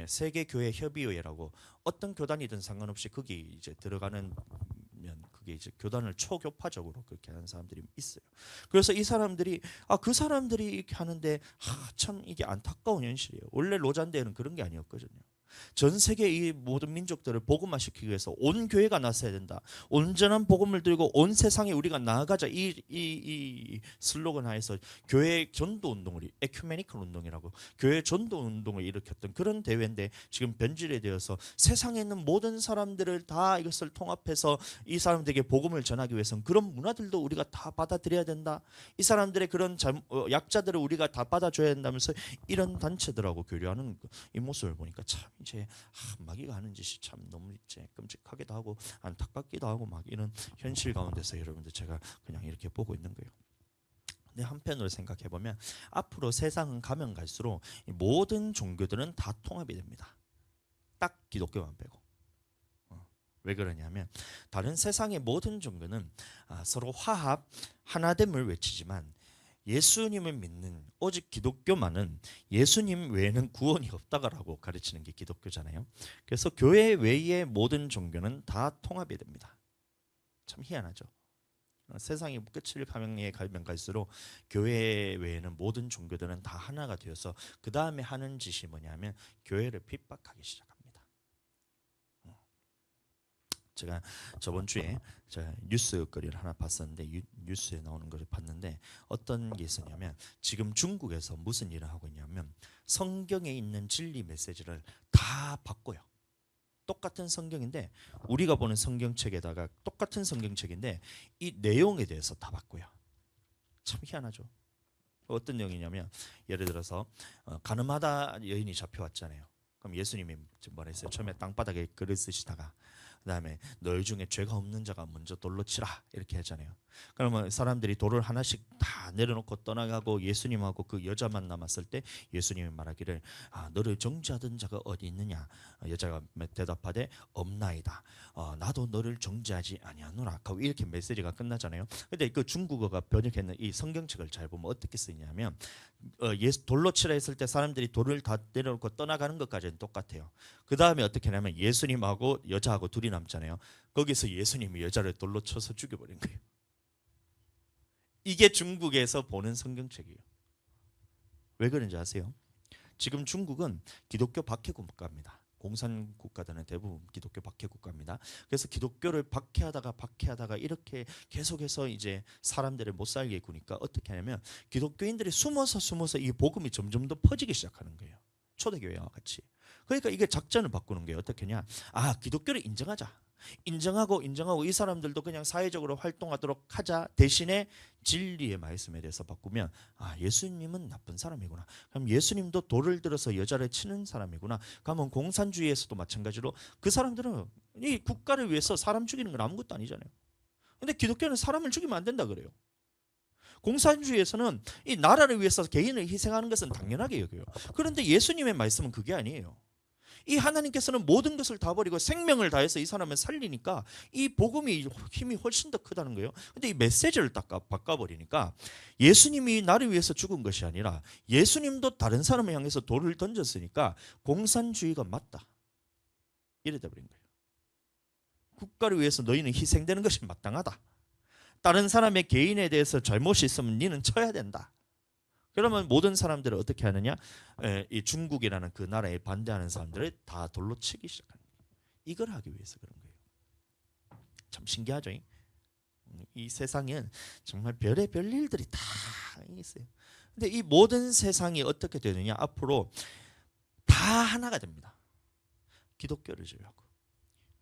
세계교회 협의회라고, 어떤 교단이든 상관없이 거기 이제 들어가는 면 그게 이제 교단을 초교파적으로 그렇게 하는 사람들이 있어요. 그래서 이 사람들이 그 사람들이 이렇게 하는데 참 이게 안타까운 현실이에요. 원래 로잔 대회는 그런 게 아니었거든요. 전 세계 이 모든 민족들을 복음화시키기 위해서 온 교회가 나서야 된다. 온전한 복음을 들고 온 세상에 우리가 나아가자. 이 슬로건 하에서 교회 전도 운동을, 에큐메니컬 운동이라고, 교회 전도 운동을 일으켰던 그런 대회인데, 지금 변질에 되어서 세상에 있는 모든 사람들을 다 이것을 통합해서 이 사람들에게 복음을 전하기 위해서는 그런 문화들도 우리가 다 받아들여야 된다. 이 사람들의 그런 약자들을 우리가 다 받아줘야 된다면서 이런 단체들하고 교류하는 이 모습을 보니까 참 이제 마귀가 하는 짓이 참 너무 이제 끔찍하기도 하고 안타깝기도 하고, 막 이런 현실 가운데서 여러분들 제가 그냥 이렇게 보고 있는 거예요. 근데 한편으로 생각해 보면 앞으로 세상은 가면 갈수록 모든 종교들은 다 통합이 됩니다. 딱 기독교만 빼고. 왜 그러냐면, 다른 세상의 모든 종교는 서로 화합, 하나됨을 외치지만 예수님을 믿는 오직 기독교만은 예수님 외에는 구원이 없다라고 가르치는 게 기독교잖아요. 그래서 교회 외의 모든 종교는 다 통합이 됩니다. 참 희한하죠. 세상이 끝을 가면 갈수록 교회 외에는 모든 종교들은 다 하나가 되어서 그 다음에 하는 짓이 뭐냐면 교회를 핍박하기 시작합니다. 제가 저번 주에 뉴스 거리를 하나 봤었는데, 뉴스에 나오는 것을 봤는데 어떤 게 있었냐면, 지금 중국에서 무슨 일을 하고 있냐면 성경에 있는 진리 메시지를 다 바꿔요. 똑같은 성경인데, 우리가 보는 성경책에다가 똑같은 성경책인데 이 내용에 대해서 다 바꿔요. 참 희한하죠. 어떤 내용이냐면, 예를 들어서 가늠하다 여인이 잡혀왔잖아요. 그럼 예수님이 뭐라 했어요? 처음에 땅바닥에 글을 쓰시다가 그다음에 너희 중에 죄가 없는 자가 먼저 돌로 치라 이렇게 하잖아요. 그러면 사람들이 돌을 하나씩 다 내려놓고 떠나가고 예수님하고 그 여자만 남았을 때 예수님이 말하기를, 너를 정죄하던 자가 어디 있느냐? 여자가 대답하되 없나이다. 나도 너를 정죄하지 아니하노라. 이렇게 메시지가 끝나잖아요. 근데 그 중국어가 번역했는 이 성경책을 잘 보면 어떻게 쓰이냐면, 돌로 치라 했을 때 사람들이 돌을 다 내려놓고 떠나가는 것까지는 똑같아요. 그 다음에 어떻게 하냐면 예수님하고 여자하고 둘이 남잖아요. 거기서 예수님이 여자를 돌로 쳐서 죽여버린 거예요. 이게 중국에서 보는 성경책이에요. 왜 그런지 아세요? 지금 중국은 기독교 박해국가입니다. 공산 국가들은 대부분 기독교 박해국가입니다. 그래서 기독교를 박해하다가 이렇게 계속해서 이제 사람들을 못 살게 구니까 어떻게 하냐면 기독교인들이 숨어서 이 복음이 점점 더 퍼지기 시작하는 거예요. 초대교회와 같이. 그러니까 이게 작전을 바꾸는 게 어떻게 냐? 기독교를 인정하고 이 사람들도 그냥 사회적으로 활동하도록 하자. 대신에 진리의 말씀에 대해서 바꾸면 예수님은 나쁜 사람이구나. 그럼 예수님도 돌을 들어서 여자를 치는 사람이구나. 그러면 공산주의에서도 마찬가지로 그 사람들은 이 국가를 위해서 사람 죽이는 건 아무것도 아니잖아요. 근데 기독교는 사람을 죽이면 안 된다 그래요. 공산주의에서는 이 나라를 위해서 개인을 희생하는 것은 당연하게 여겨요. 그런데 예수님의 말씀은 그게 아니에요. 이 하나님께서는 모든 것을 다 버리고 생명을 다해서 이 사람을 살리니까 이 복음이 힘이 훨씬 더 크다는 거예요. 근데 이 메시지를 딱 바꿔버리니까 예수님이 나를 위해서 죽은 것이 아니라 예수님도 다른 사람을 향해서 돌을 던졌으니까 공산주의가 맞다. 이래 돼버린 거예요. 국가를 위해서 너희는 희생되는 것이 마땅하다. 다른 사람의 개인에 대해서 잘못이 있으면 너는 쳐야 된다. 그러면 모든 사람들은 어떻게 하느냐? 이 중국이라는 그 나라에 반대하는 사람들을 다 돌로 치기 시작하는 거예요. 이걸 하기 위해서 그런 거예요. 참 신기하죠? 이 세상엔 정말 별의별 일들이 다 있어요. 근데 이 모든 세상이 어떻게 되느냐? 앞으로 다 하나가 됩니다. 기독교를 제외하고.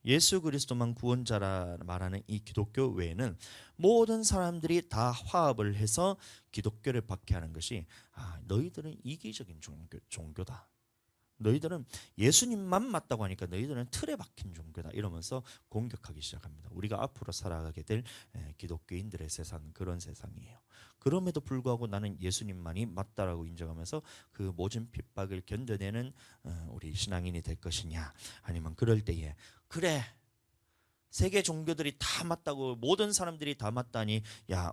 예수 그리스도만 구원자라 말하는 이 기독교 외에는 모든 사람들이 다 화합을 해서 기독교를 박해하는 것이 너희들은 이기적인 종교다. 너희들은 예수님만 맞다고 하니까 너희들은 틀에 박힌 종교다. 이러면서 공격하기 시작합니다. 우리가 앞으로 살아가게 될 기독교인들의 세상은 그런 세상이에요. 그럼에도 불구하고 나는 예수님만이 맞다라고 인정하면서 그 모진 핍박을 견뎌내는 우리 신앙인이 될 것이냐, 아니면 그럴 때에 그래 세계 종교들이 다 맞다고 모든 사람들이 다 맞다니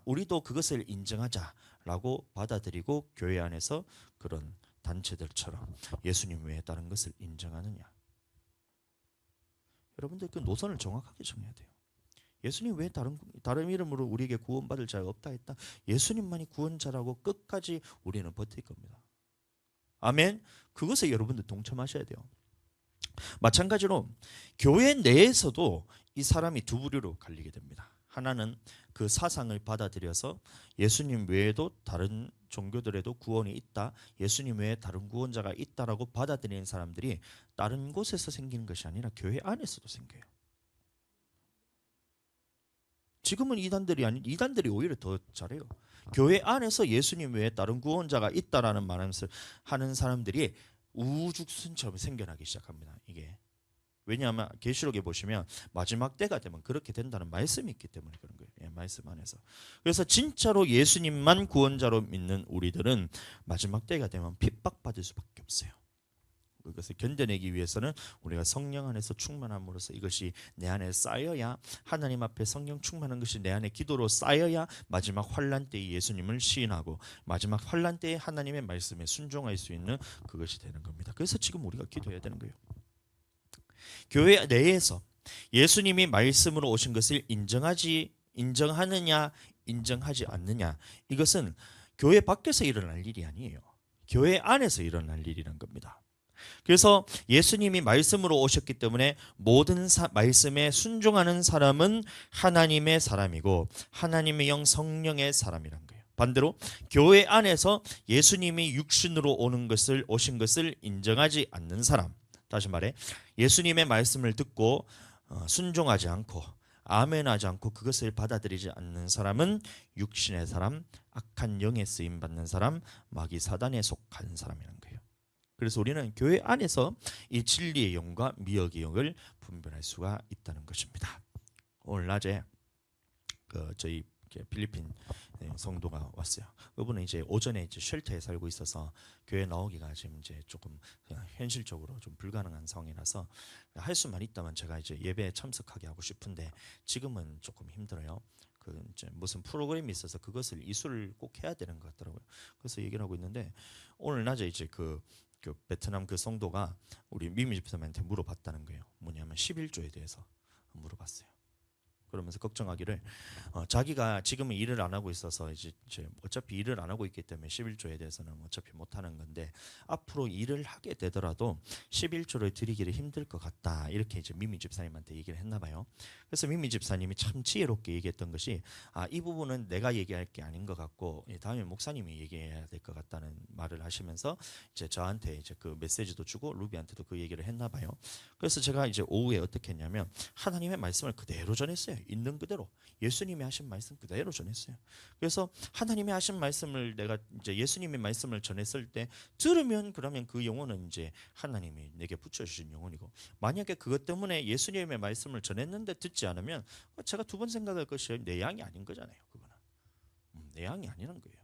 우리도 그것을 인정하자라고 받아들이고 교회 안에서 그런 단체들처럼 예수님 외에 다른 것을 인정하느냐. 여러분들 그 노선을 정확하게 정해야 돼요. 예수님 외에 다른 이름으로 우리에게 구원받을 자가 없다 했다. 예수님만이 구원자라고 끝까지 우리는 버틸 겁니다. 아멘. 그것에 여러분들 동참하셔야 돼요. 마찬가지로 교회 내에서도 이 사람이 두 부류로 갈리게 됩니다. 하나는 그 사상을 받아들여서 예수님 외에도 다른 종교들에도 구원이 있다, 예수님 외에 다른 구원자가 있다라고 받아들이는 사람들이 다른 곳에서 생기는 것이 아니라 교회 안에서도 생겨요. 지금은 이단들이 오히려 더 잘해요. 교회 안에서 예수님 외에 다른 구원자가 있다라는 말을 하는 사람들이 우후죽순처럼 생겨나기 시작합니다. 이게 왜냐하면 계시록에 보시면 마지막 때가 되면 그렇게 된다는 말씀이 있기 때문에 그런 거예요. 말씀 안에서. 그래서 진짜로 예수님만 구원자로 믿는 우리들은 마지막 때가 되면 핍박받을 수밖에 없어요. 그것을 견뎌내기 위해서는 우리가 성령 안에서 충만함으로써 이것이 내 안에 쌓여야, 하나님 앞에 성령 충만한 것이 내 안에 기도로 쌓여야 마지막 환난 때에 예수님을 시인하고 마지막 환난 때에 하나님의 말씀에 순종할 수 있는 그것이 되는 겁니다. 그래서 지금 우리가 기도해야 되는 거예요. 교회 내에서 예수님이 말씀으로 오신 것을 인정하느냐 인정하지 않느냐, 이것은 교회 밖에서 일어날 일이 아니에요. 교회 안에서 일어날 일이란 겁니다. 그래서 예수님이 말씀으로 오셨기 때문에 모든 말씀에 순종하는 사람은 하나님의 사람이고 하나님의 영 성령의 사람이란 거예요. 반대로 교회 안에서 예수님이 육신으로 오신 것을 인정하지 않는 사람, 다시 말해 예수님의 말씀을 듣고 순종하지 않고 아멘하지 않고 그것을 받아들이지 않는 사람은 육신의 사람, 악한 영에 쓰임 받는 사람, 마귀 사단에 속한 사람이라는 거예요. 그래서 우리는 교회 안에서 이 진리의 영과 미혹의 영을 분별할 수가 있다는 것입니다. 오늘 낮에 저희 필리핀 성도가 왔어요. 그분은 이제 오전에 이제 쉘터에 살고 있어서 교회 나오기가 지금 이제 조금 현실적으로 좀 불가능한 상황이라서 할 수만 있다면 제가 이제 예배에 참석하게 하고 싶은데 지금은 조금 힘들어요. 이제 무슨 프로그램이 있어서 그것을 이수를 꼭 해야 되는 것 같더라고요. 그래서 얘기를 하고 있는데 오늘 낮에 이제 그 베트남 그 성도가 우리 미미 집사님한테 물어봤다는 거예요. 뭐냐면 11조에 대해서 물어봤어요. 그러면서 걱정하기를 자기가 지금은 일을 안 하고 있어서 이제 어차피 일을 안 하고 있기 때문에 11조에 대해서는 어차피 못 하는 건데 앞으로 일을 하게 되더라도 11조를 드리기를 힘들 것 같다. 이렇게 이제 미미 집사님한테 얘기를 했나 봐요. 그래서 미미 집사님이 참 지혜롭게 얘기했던 것이 이 부분은 내가 얘기할 게 아닌 것 같고 다음에 목사님이 얘기해야 될 것 같다는 말을 하시면서 이제 저한테 이제 그 메시지도 주고 루비한테도 그 얘기를 했나 봐요. 그래서 제가 이제 오후에 어떻게 했냐면 하나님의 말씀을 그대로 전했어요. 있는 그대로 예수님이 하신 말씀 그대로 전했어요. 그래서 하나님이 하신 말씀을 내가 이제 예수님의 말씀을 전했을 때 들으면 그러면 그 영혼은 이제 하나님이 내게 붙여주신 영혼이고 만약에 그것 때문에 예수님의 말씀을 전했는데 듣지 않으면 제가 두 번 생각할 것이 내 양이 아닌 거잖아요. 그거는 내 양이 아니란 거예요.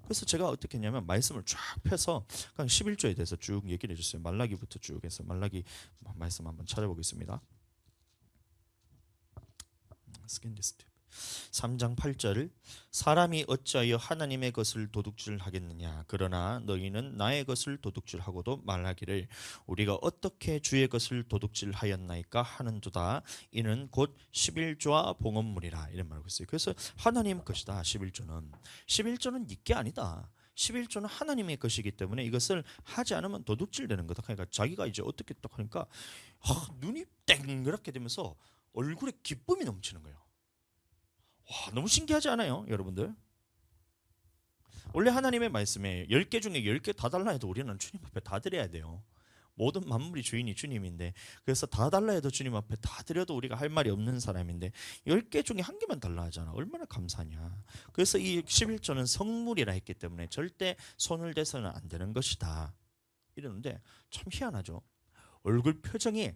그래서 제가 어떻게 했냐면 말씀을 쫙 펴서 그냥 11조에 대해서 쭉 얘기를 해줬어요. 말라기부터 쭉 해서 말라기 말씀 한번 찾아보겠습니다. 스캔디스트 3장 8절 사람이 어찌하여 하나님의 것을 도둑질하겠느냐 그러나 너희는 나의 것을 도둑질하고도 말하기를 우리가 어떻게 주의 것을 도둑질하였나이까 하는도다 이는 곧 11조와 봉헌물이라 이런 말을 했어요. 그래서 하나님 것이다. 11조는 네게 아니다. 11조는 하나님의 것이기 때문에 이것을 하지 않으면 도둑질되는 거다. 그러니까 자기가 이제 어떻게 딱 하니까 눈이 땡그랗게 되면서 얼굴에 기쁨이 넘치는 거예요. 와, 너무 신기하지 않아요, 여러분들? 원래 하나님의 말씀에 10개 중에 10개 다 달라 해도 우리는 주님 앞에 다 드려야 돼요. 모든 만물이 주인이 주님인데 그래서 다 달라 해도 주님 앞에 다 드려도 우리가 할 말이 없는 사람인데 10개 중에 한 개만 달라 하잖아. 얼마나 감사하냐. 그래서 이 11조는 성물이라 했기 때문에 절대 손을 대서는 안 되는 것이다. 이러는데 참 희한하죠. 얼굴 표정이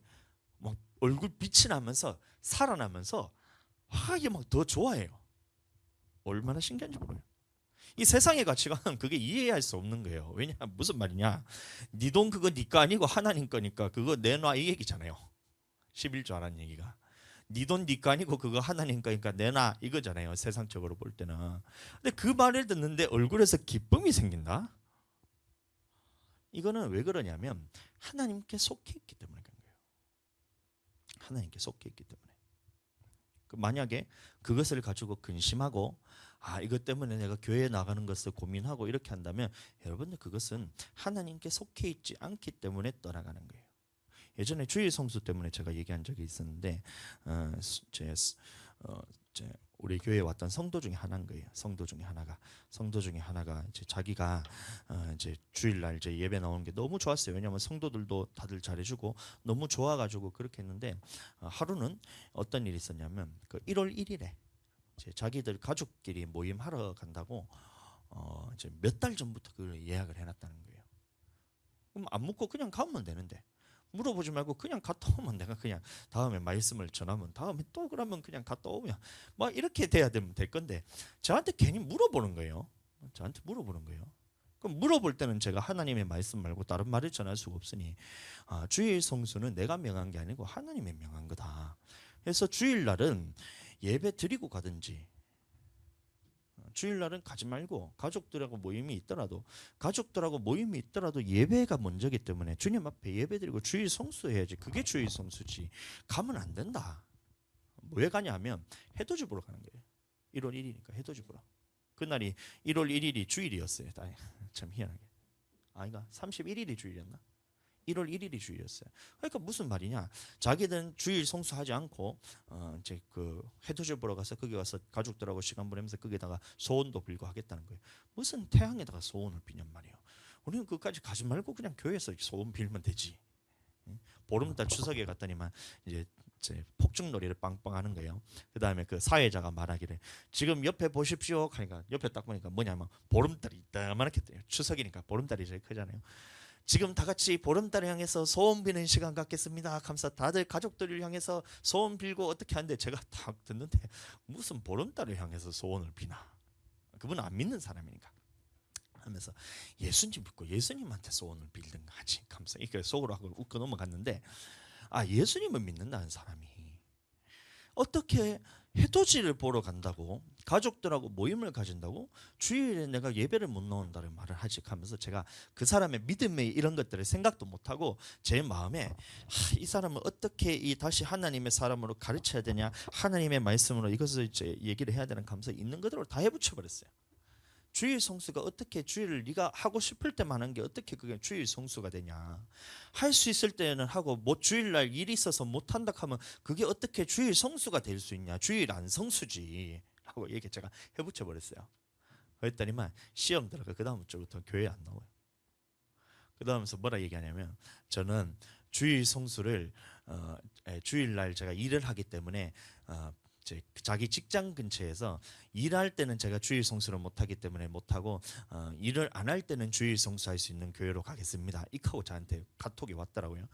막 얼굴 빛이 나면서 살아나면서 이게 막 더 좋아해요. 얼마나 신기한지 몰라요. 이 세상의 가치관은 그게 이해할 수 없는 거예요. 왜냐 무슨 말이냐? 네 돈 그거 네 거 아니고 하나님 거니까 그거 내놔 이 얘기잖아요. 11조 하라는 얘기가. 네 돈 네 거 아니고 그거 하나님 거니까 내놔 이거잖아요. 세상적으로 볼 때는. 근데 그 말을 듣는데 얼굴에서 기쁨이 생긴다. 이거는 왜 그러냐면 하나님께 속해 있기 때문에 그런 거예요. 하나님께 속해 있기 때문에. 만약에 그것을 가지고 근심하고 이것 때문에 내가 교회에 나가는 것을 고민하고 이렇게 한다면 여러분들 그것은 하나님께 속해 있지 않기 때문에 떠나가는 거예요. 예전에 주일 성수 때문에 제가 얘기한 적이 있었는데 우리 교회에 왔던 성도 중에 하나인 거예요. 성도 중에 하나가 이제 자기가 이제 주일날 이제 예배 나오는 게 너무 좋았어요. 왜냐하면 성도들도 다들 잘해주고 너무 좋아가지고 그렇게 했는데 하루는 어떤 일이 있었냐면 그 1월 1일에 이제 자기들 가족끼리 모임하러 간다고 이제 몇 달 전부터 그걸 예약을 해놨다는 거예요. 그럼 안 묻고 그냥 가면 되는데. 물어보지 말고 그냥 갔다 오면 내가 그냥 다음에 말씀을 전하면 다음에 또 그러면 그냥 갔다 오면 막 이렇게 돼야 되면 될 건데 저한테 괜히 물어보는 거예요. 그럼 물어볼 때는 제가 하나님의 말씀 말고 다른 말을 전할 수가 없으니 주일 성수는 내가 명한 게 아니고 하나님의 명한 거다. 그래서 주일날은 예배 드리고 가든지 주일날은 가지 말고 가족들하고 모임이 있더라도 예배가 먼저기 때문에 주님 앞에 예배드리고 주일 성수해야지. 그게 주일 성수지. 가면 안 된다. 왜 가냐면 해돋이 보러 가는 거예요. 1월 1일이니까 해돋이 보러. 그날이 1월 1일이 주일이었어요. 참 희한하게. 아닌가? 31일이 주일이었나? 1월 1일이 주일이었어요. 그러니까 무슨 말이냐? 자기들은 주일 성수하지 않고 이제 그 해돋이 보러 가서 거기 가서 가족들하고 시간 보내면서 거기다가 소원도 빌고 하겠다는 거예요. 무슨 태양에다가 소원을 비냔 말이에요. 우리는 그까지 가지 말고 그냥 교회에서 소원 빌면 되지. 보름달 추석에 갔더니만 이제 폭죽놀이를 빵빵 하는 거예요. 그 다음에 그 사회자가 말하기를 지금 옆에 보십시오. 그러니까 옆에 딱 보니까 뭐냐면 보름달이 이따만하게 돼요. 추석이니까 보름달이 제일 크잖아요. 지금 다 같이 보름달을 향해서 소원 비는 시간 갖겠습니다. 감사. 다들 가족들을 향해서 소원 빌고 어떻게 하는데 제가 딱 듣는데 무슨 보름달을 향해서 소원을 비나. 그분은 안 믿는 사람이니까. 하면서 예수님 믿고 예수님한테 소원을 빌든가 하지. 감사. 이렇게 속으로 하고 웃고 넘어갔는데 예수님을 믿는다는 사람이 어떻게 해돋이를 보러 간다고, 가족들하고 모임을 가진다고 주일에 내가 예배를 못 나온다는 말을 하지 하면서 제가 그 사람의 믿음의 이런 것들을 생각도 못하고 제 마음에 이 사람을 어떻게 이 다시 하나님의 사람으로 가르쳐야 되냐, 하나님의 말씀으로 이것을 이제 얘기를 해야 되는 감사 있는 그대로 다 해붙여 버렸어요. 주일 성수가 어떻게, 주일을 네가 하고 싶을 때만 하는 게 어떻게 그게 주일 성수가 되냐, 할 수 있을 때는 하고 뭐 주일날 일이 있어서 못 한다 하면 그게 어떻게 주일 성수가 될 수 있냐, 주일 안 성수지 하고 얘기 제가 해붙여 버렸어요. 그랬더니만 시험 들어가 그 다음부터 교회 안 나와요. 그 다음에서 뭐라 얘기하냐면, 저는 주일 성수를 주일날 제가 일을 하기 때문에 자기 직장 근처에서 일할 때는 제가 주일 성수를 못하기 때문에 못하고 일을 안 할 때는 주일 성수할 수 있는 교회로 가겠습니다. 이하고 저한테 카톡이 왔더라고요.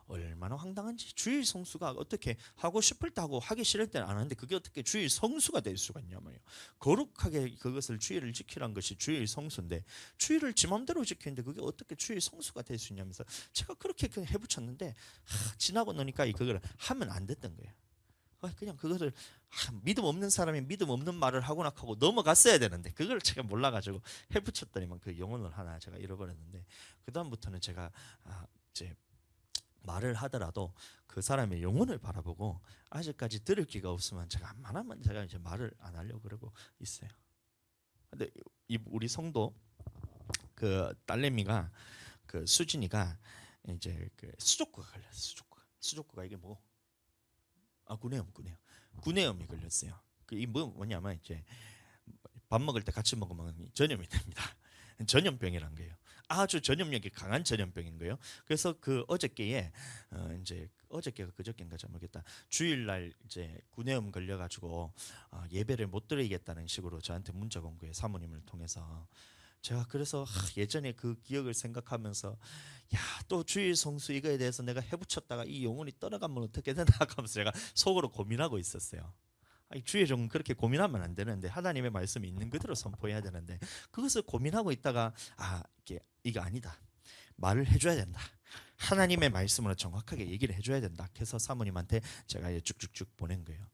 얼마나 황당한지, 주일 성수가 어떻게 하고 싶을 때 하고 하기 싫을 때는 안 하는데 그게 어떻게 주일 성수가 될 수가 있냐고요. 거룩하게 그것을 주일을 지키라는 것이 주일 성수인데 주일을 지 맘대로 지키는데 그게 어떻게 주일 성수가 될 수 있냐면서 제가 그렇게 해붙였는데 지나고 나니까 그걸 하면 안 됐던 거예요. 그냥 그것을 믿음 없는 사람이 믿음 없는 말을 하고나 하고 넘어갔어야 되는데 그걸 제가 몰라가지고 해붙였더니만 그 영혼을 하나 제가 잃어버렸는데, 그 다음부터는 제가 이제 말을 하더라도 그 사람의 영혼을 바라보고 아직까지 들을 기가 없으면 제가 웬만하면 제가 이제 말을 안 하려고 그러고 있어요. 근데 우리 성도 그 딸내미가, 그 수진이가 이제 그 수족구가 걸렸어요. 수족구가 이게 뭐? 구내염이 걸렸어요. 이 뭐냐면 이제 밥 먹을 때 같이 먹으면 전염이 됩니다. 전염병이란 거예요. 아주 전염력이 강한 전염병인 거예요. 그래서 그 어저께에 이제 어저께가 그저께인가 잘 모르겠다. 주일날 이제 구내염 걸려가지고 예배를 못 드리겠다는 식으로 저한테 문자가 온 거예요. 사모님을 통해서. 제가 그래서 예전에 그 기억을 생각하면서 또 주일 성수 이거에 대해서 내가 해붙였다가 이 영혼이 떠나가면 어떻게 되나 하면서 제가 속으로 고민하고 있었어요. 주일 좀 그렇게 고민하면 안 되는데, 하나님의 말씀이 있는 그대로 선포해야 되는데 그것을 고민하고 있다가 이게 아니다, 말을 해줘야 된다, 하나님의 말씀으로 정확하게 얘기를 해줘야 된다 해서 사모님한테 제가 쭉쭉쭉 보낸 거예요.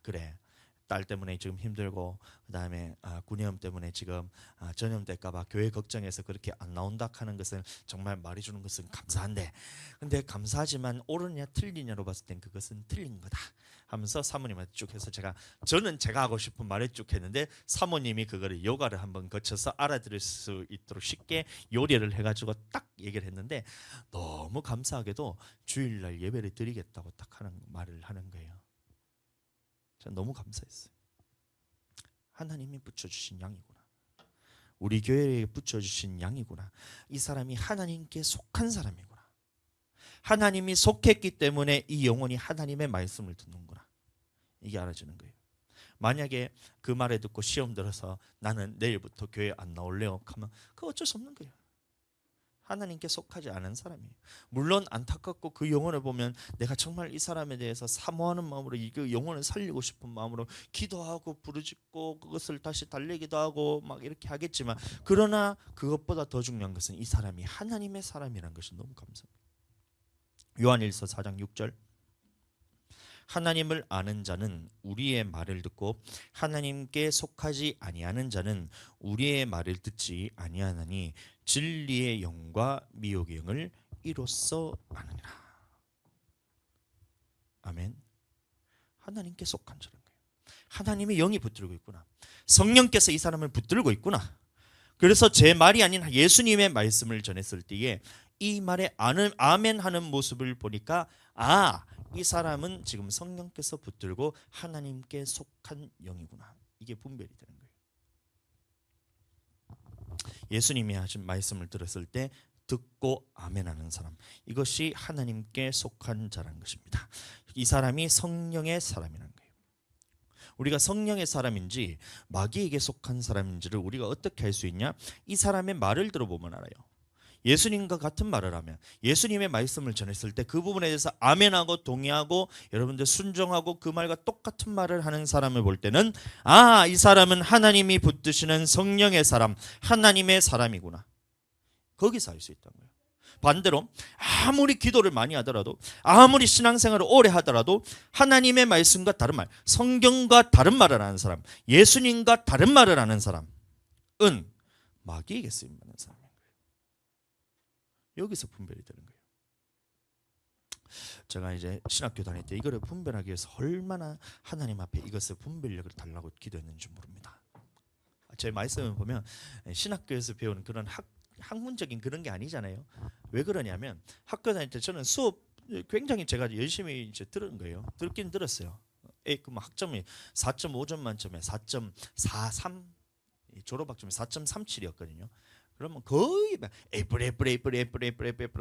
그래, 딸 때문에 지금 힘들고 그다음에 구내염 때문에 지금 전염될까봐 교회 걱정해서 그렇게 안 나온다 하는 것은 정말 말해주는 것은 감사한데, 근데 감사하지만 옳으냐 틀리냐로 봤을 땐 그것은 틀린 거다 하면서 사모님한테 쭉 해서 저는 제가 하고 싶은 말을 쭉 했는데 사모님이 그거를 요가를 한번 거쳐서 알아들을 수 있도록 쉽게 요리를 해가지고 딱 얘기를 했는데, 너무 감사하게도 주일날 예배를 드리겠다고 딱 하는 말을 하는 거예요. 저는 너무 감사했어요. 하나님이 붙여주신 양이구나, 우리 교회에 붙여주신 양이구나, 이 사람이 하나님께 속한 사람이구나, 하나님이 속했기 때문에 이 영혼이 하나님의 말씀을 듣는구나, 이게 알아지는 거예요. 만약에 그 말에 듣고 시험 들어서 나는 내일부터 교회 안 나올래요 하면 그거 어쩔 수 없는 거예요. 하나님께 속하지 않은 사람이에요. 물론 안타깝고 그 영혼을 보면 내가 정말 이 사람에 대해서 사모하는 마음으로 이 영혼을 살리고 싶은 마음으로 기도하고 부르짖고 그것을 다시 달래기도 하고 막 이렇게 하겠지만, 그러나 그것보다 더 중요한 것은 이 사람이 하나님의 사람이라는 것이 너무 감사합니다. 요한일서 4장 6절, 하나님을 아는 자는 우리의 말을 듣고 하나님께 속하지 아니하는 자는 우리의 말을 듣지 아니하나니 진리의 영과 미혹의 영을 이로써 아느니라. 아멘. 하나님께 속한 자는 거예요. 하나님의 영이 붙들고 있구나, 성령께서 이 사람을 붙들고 있구나. 그래서 제 말이 아닌 예수님의 말씀을 전했을 때에 이 말에 아멘 하는 모습을 보니까 이 사람은 지금 성령께서 붙들고 하나님께 속한 영이구나, 이게 분별이 되는 거예요. 예수님이 하신 말씀을 들었을 때 듣고 아멘하는 사람, 이것이 하나님께 속한 자라는 것입니다. 이 사람이 성령의 사람이라는 거예요. 우리가 성령의 사람인지 마귀에게 속한 사람인지를 우리가 어떻게 알 수 있냐? 이 사람의 말을 들어보면 알아요. 예수님과 같은 말을 하면, 예수님의 말씀을 전했을 때 그 부분에 대해서 아멘하고 동의하고 여러분들 순종하고 그 말과 똑같은 말을 하는 사람을 볼 때는 이 사람은 하나님이 붙드시는 성령의 사람, 하나님의 사람이구나, 거기서 알 수 있다는 거예요. 반대로 아무리 기도를 많이 하더라도 아무리 신앙생활을 오래 하더라도 하나님의 말씀과 다른 말, 성경과 다른 말을 하는 사람, 예수님과 다른 말을 하는 사람은 마귀에게 쓰임받는 사람인 거예요. 여기서 분별이 되는 거예요. 제가 이제 신학교 다닐 때 이거를 분별하기 위해서 얼마나 하나님 앞에 이것을 분별력을 달라고 기도했는지 모릅니다. 제 말씀을 보면 신학교에서 배우는 그런 학문적인 그런 게 아니잖아요. 왜 그러냐면 학교 다닐 때 저는 수업 굉장히 제가 열심히 이제 들은 거예요. 듣긴 들었어요. 그 학점이 4.5점 만점에 4.43, 졸업학점이 4.37이었거든요. 그러면 거의 애플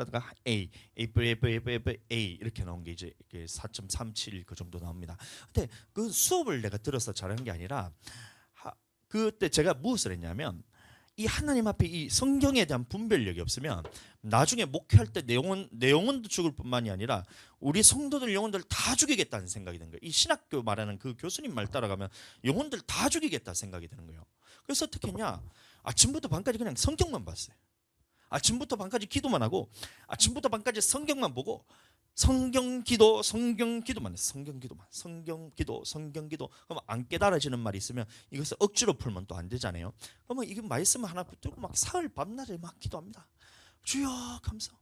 하다가 A 이렇게 나온 게 이제 4.37 그 정도 나옵니다. 근데 그 수업을 내가 들어서 잘한 게 아니라 그때 제가 무엇을 했냐면 이 하나님 앞에 이 성경에 대한 분별력이 없으면 나중에 목회할 때 내 영혼도 죽을 뿐만이 아니라 우리 성도들 영혼들 다 죽이겠다는 생각이 든 거예요. 이 신학교 말하는 그 교수님 말 따라가면 영혼들 다 죽이겠다 생각이 드는 거예요. 그래서 어떻게 했냐? 아침부터 밤까지 그냥 성경만 봤어요. 아침부터 밤까지 기도만 하고 아침부터 밤까지 성경만 보고 성경 기도만 했어요. 성경 기도. 그럼 안 깨달아지는 말이 있으면 이것을 억지로 풀면 또 안 되잖아요. 그러면 이게 말씀을 하나 붙들고 막 사흘 밤낮에 막 기도합니다. 주여 감사.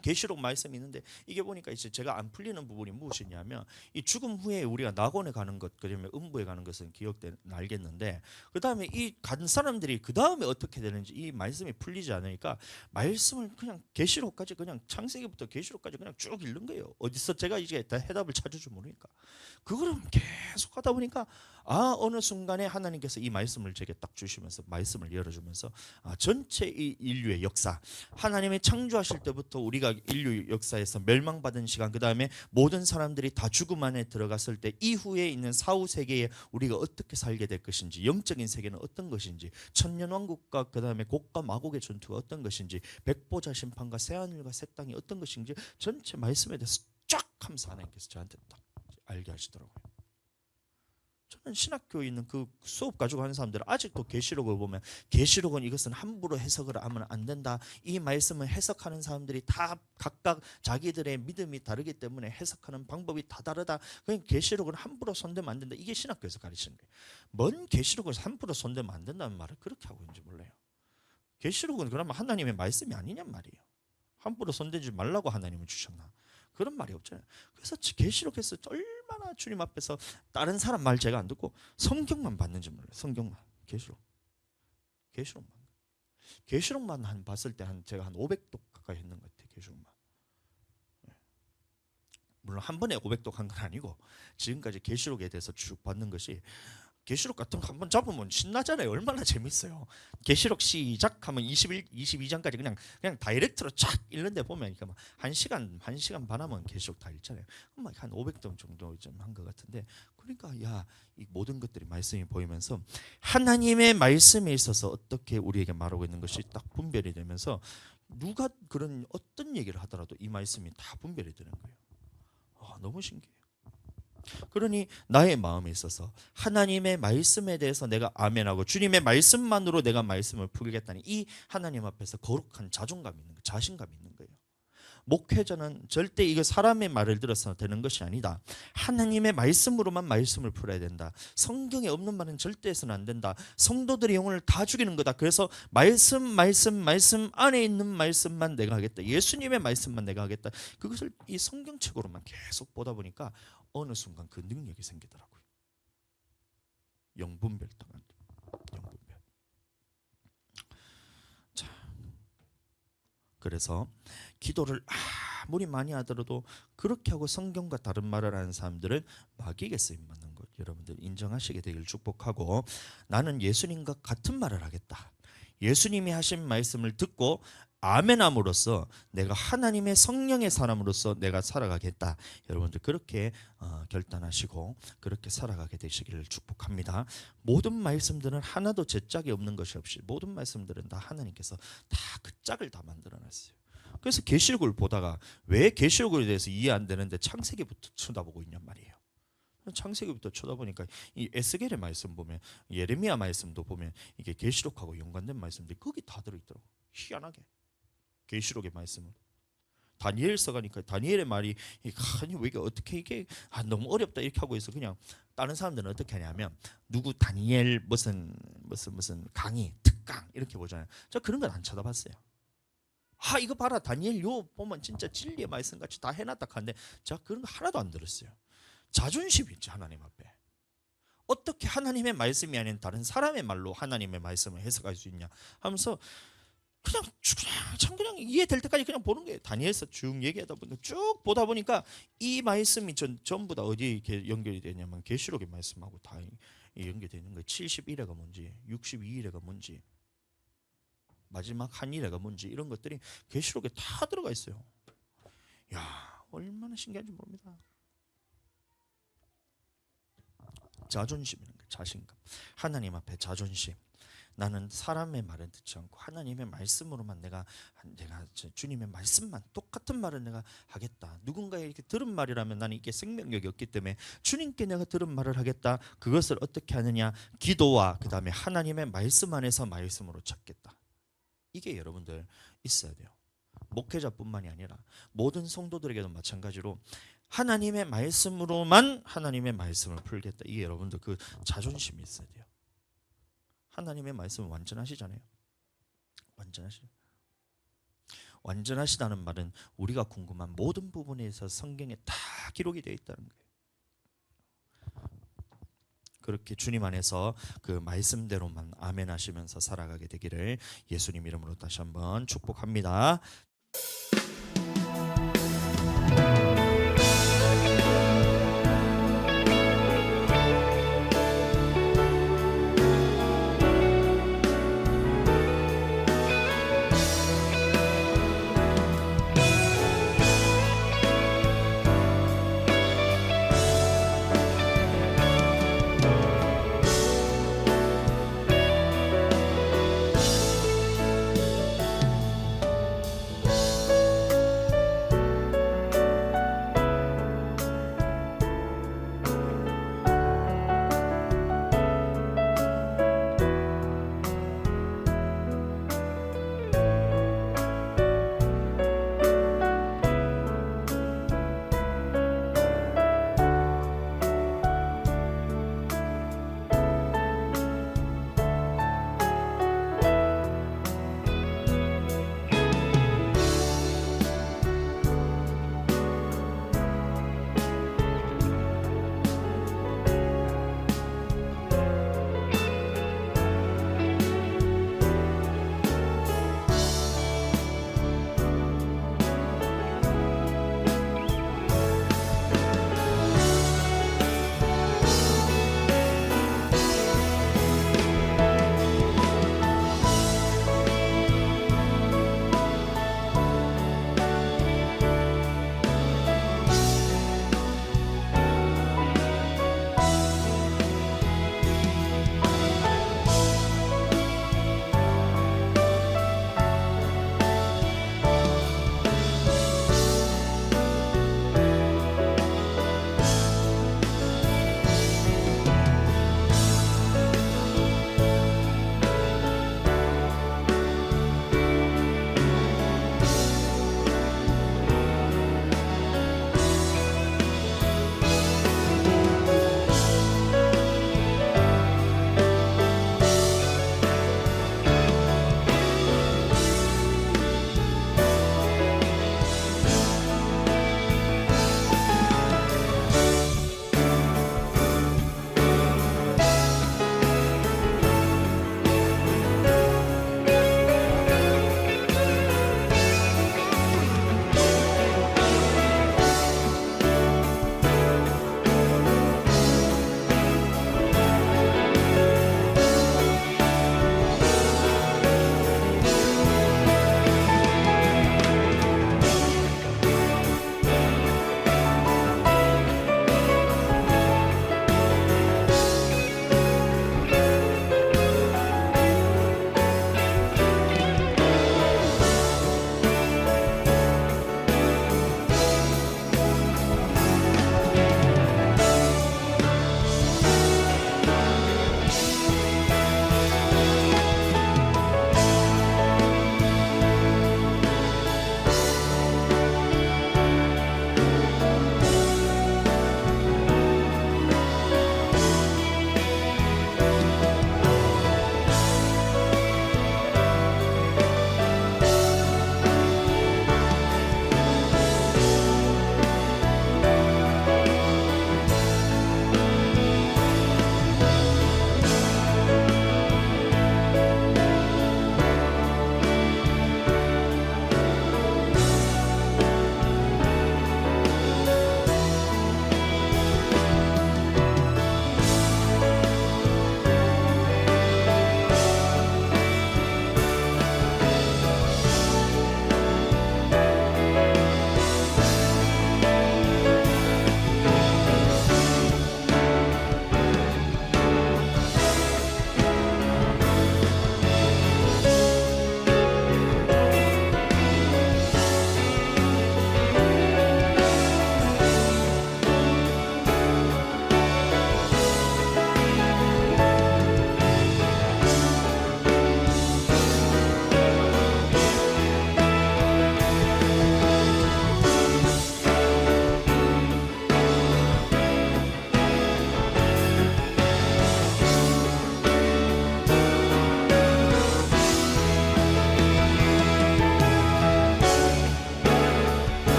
계시록 말씀이 있는데 이게 보니까 이제 제가 안 풀리는 부분이 무엇이냐면 이 죽음 후에 우리가 낙원에 가는 것, 그다음에 음부에 가는 것은 알겠는데 그다음에 이 간 사람들이 그다음에 어떻게 되는지 이 말씀이 풀리지 않으니까 말씀을 그냥 계시록까지 그냥 창세기부터 계시록까지 그냥 쭉 읽는 거예요. 어디서 제가 이제 다 해답을 찾을 줄 모르니까 그거를 계속 하다 보니까 어느 순간에 하나님께서 이 말씀을 제게 딱 주시면서 말씀을 열어주면서 전체 이 인류의 역사, 하나님이 창조하실 때부터 우리가 인류 역사에서 멸망받은 시간, 그 다음에 모든 사람들이 다 죽음 안에 들어갔을 때 이후에 있는 사후 세계에 우리가 어떻게 살게 될 것인지, 영적인 세계는 어떤 것인지, 천년왕국과 그 다음에 곡과 마곡의 전투가 어떤 것인지, 백보자 심판과 새하늘과 새 땅이 어떤 것인지 전체 말씀에 대해서 쫙 하면서 하나님께서 저한테 딱 알게 하시더라고요. 저는 신학교에 있는 그 수업 가지고 하는 사람들은 아직도 계시록을 보면 계시록은 이것은 함부로 해석을 하면 안 된다. 이 말씀을 해석하는 사람들이 다 각각 자기들의 믿음이 다르기 때문에 해석하는 방법이 다 다르다. 그냥 계시록은 함부로 손대면 안 된다. 이게 신학교에서 가르치는 거예요. 뭔 계시록을 함부로 손대면 안 된다는 말을 그렇게 하고 있는지 몰라요. 계시록은 그러면 하나님의 말씀이 아니냔 말이에요. 함부로 손대지 말라고 하나님은 주셨나? 그런 말이 없잖아요. 그래서 계시록에서 얼마나 주님 앞에서 다른 사람 말 제가 안 듣고 성경만 봤는지 몰라요. 성경만, 계시록만 한 봤을 때 제가 한 500독 가까이 했는 것 같아요. 계시록만. 물론 한 번에 500독 한 건 아니고 지금까지 계시록에 대해서 쭉 봤는 것이, 계시록 같은 거 한번 잡으면 신나잖아요. 얼마나 재밌어요. 계시록 시작하면 22장까지 그냥 다이렉트로 쫙 읽는데 보면 막 1시간 반 하면 계시록 다 읽잖아요. 그럼 한 500점 정도 좀 한 것 같은데, 그러니까 이 모든 것들이 말씀이 보이면서 하나님의 말씀에 있어서 어떻게 우리에게 말하고 있는 것이 딱 분별이 되면서 누가 그런 어떤 얘기를 하더라도 이 말씀이 다 분별이 되는 거예요. 너무 신기해요. 그러니 나의 마음에 있어서 하나님의 말씀에 대해서 내가 아멘하고 주님의 말씀만으로 내가 말씀을 풀겠다니 이 하나님 앞에서 거룩한 자존감이 있는 거예요. 자신감이 있는 거예요. 목회자는 절대 이거 사람의 말을 들어서 되는 것이 아니다. 하나님의 말씀으로만 말씀을 풀어야 된다. 성경에 없는 말은 절대 해서는 안 된다. 성도들의 영혼을 다 죽이는 거다. 그래서 말씀 안에 있는 말씀만 내가 하겠다. 예수님의 말씀만 내가 하겠다. 그것을 이 성경책으로만 계속 보다 보니까 어느 순간 그 능력이 생기더라고요. 영분별 동안 영분별. 자, 그래서 기도를 아무리 많이 하더라도 그렇게 하고 성경과 다른 말을 하는 사람들은 마귀에게 쓰임 받는 것 여러분들 인정하시게 되길 축복하고, 나는 예수님과 같은 말을 하겠다. 예수님이 하신 말씀을 듣고 아멘함으로써 내가 하나님의 성령의 사람으로서 내가 살아가겠다. 여러분들 그렇게 결단하시고 그렇게 살아가게 되시기를 축복합니다. 모든 말씀들은 하나도 제 짝이 없는 것이 없이 모든 말씀들은 다 하나님께서 다 그 짝을 다 만들어놨어요. 그래서 계시록을 보다가 왜 계시록에 대해서 이해 안 되는데 창세기부터 쳐다보고 있냔 말이에요. 창세기부터 쳐다보니까 이 에스겔의 말씀 보면, 예레미야 말씀도 보면 이게 계시록하고 연관된 말씀들이 거기 다 들어있더라고. 희한하게. 계시록의 말씀을. 다니엘서 가니까 다니엘의 말이 아니 왜 이게 어떻게 이게 너무 어렵다 이렇게 하고 있어. 그냥 다른 사람들은 어떻게 하냐면 누구 다니엘 무슨 강의 특강 이렇게 보잖아요. 저 그런 건 안 쳐다봤어요. 이거 봐라 다니엘 요 보면 진짜 진리의 말씀 같이 다 해놨다 하는데 제가 그런 거 하나도 안 들었어요. 자존심이 있지 하나님 앞에. 어떻게 하나님의 말씀이 아닌 다른 사람의 말로 하나님의 말씀을 해석할 수 있냐 하면서 그냥 이해될 때까지 그냥 보는 거예요. 다니엘서 쭉 얘기하다 보니까 쭉 보다 보니까 이 말씀이 전부 다 어디에 이렇게 연결이 되냐면 계시록의 말씀하고 다 연결되는 거예요. 71회가 뭔지 62회가 뭔지 마지막 한 일회가 뭔지 이런 것들이 계시록에 다 들어가 있어요. 야 얼마나 신기한지 모릅니다. 자존심이라는 거, 자신감. 하나님 앞에 자존심. 나는 사람의 말은 듣지 않고 하나님의 말씀으로만 내가 주님의 말씀만 똑같은 말을 내가 하겠다. 누군가에 이렇게 들은 말이라면 나는 이게 생명력이 없기 때문에 주님께 내가 들은 말을 하겠다. 그것을 어떻게 하느냐? 기도와 그 다음에 하나님의 말씀 안에서 말씀으로 찾겠다. 이게 여러분들 있어야 돼요. 목회자뿐만이 아니라 모든 성도들에게도 마찬가지로 하나님의 말씀으로만 하나님의 말씀을 풀겠다. 이게 여러분들 그 자존심이 있어야 돼요. 하나님의 말씀은 완전하시잖아요. 완전하시다는 말은 우리가 궁금한 모든 부분에 있어서 성경에 다 기록이 되어 있다는 거예요. 그렇게 주님 안에서 그 말씀대로만 아멘 하시면서 살아가게 되기를 예수님 이름으로 다시 한번 축복합니다.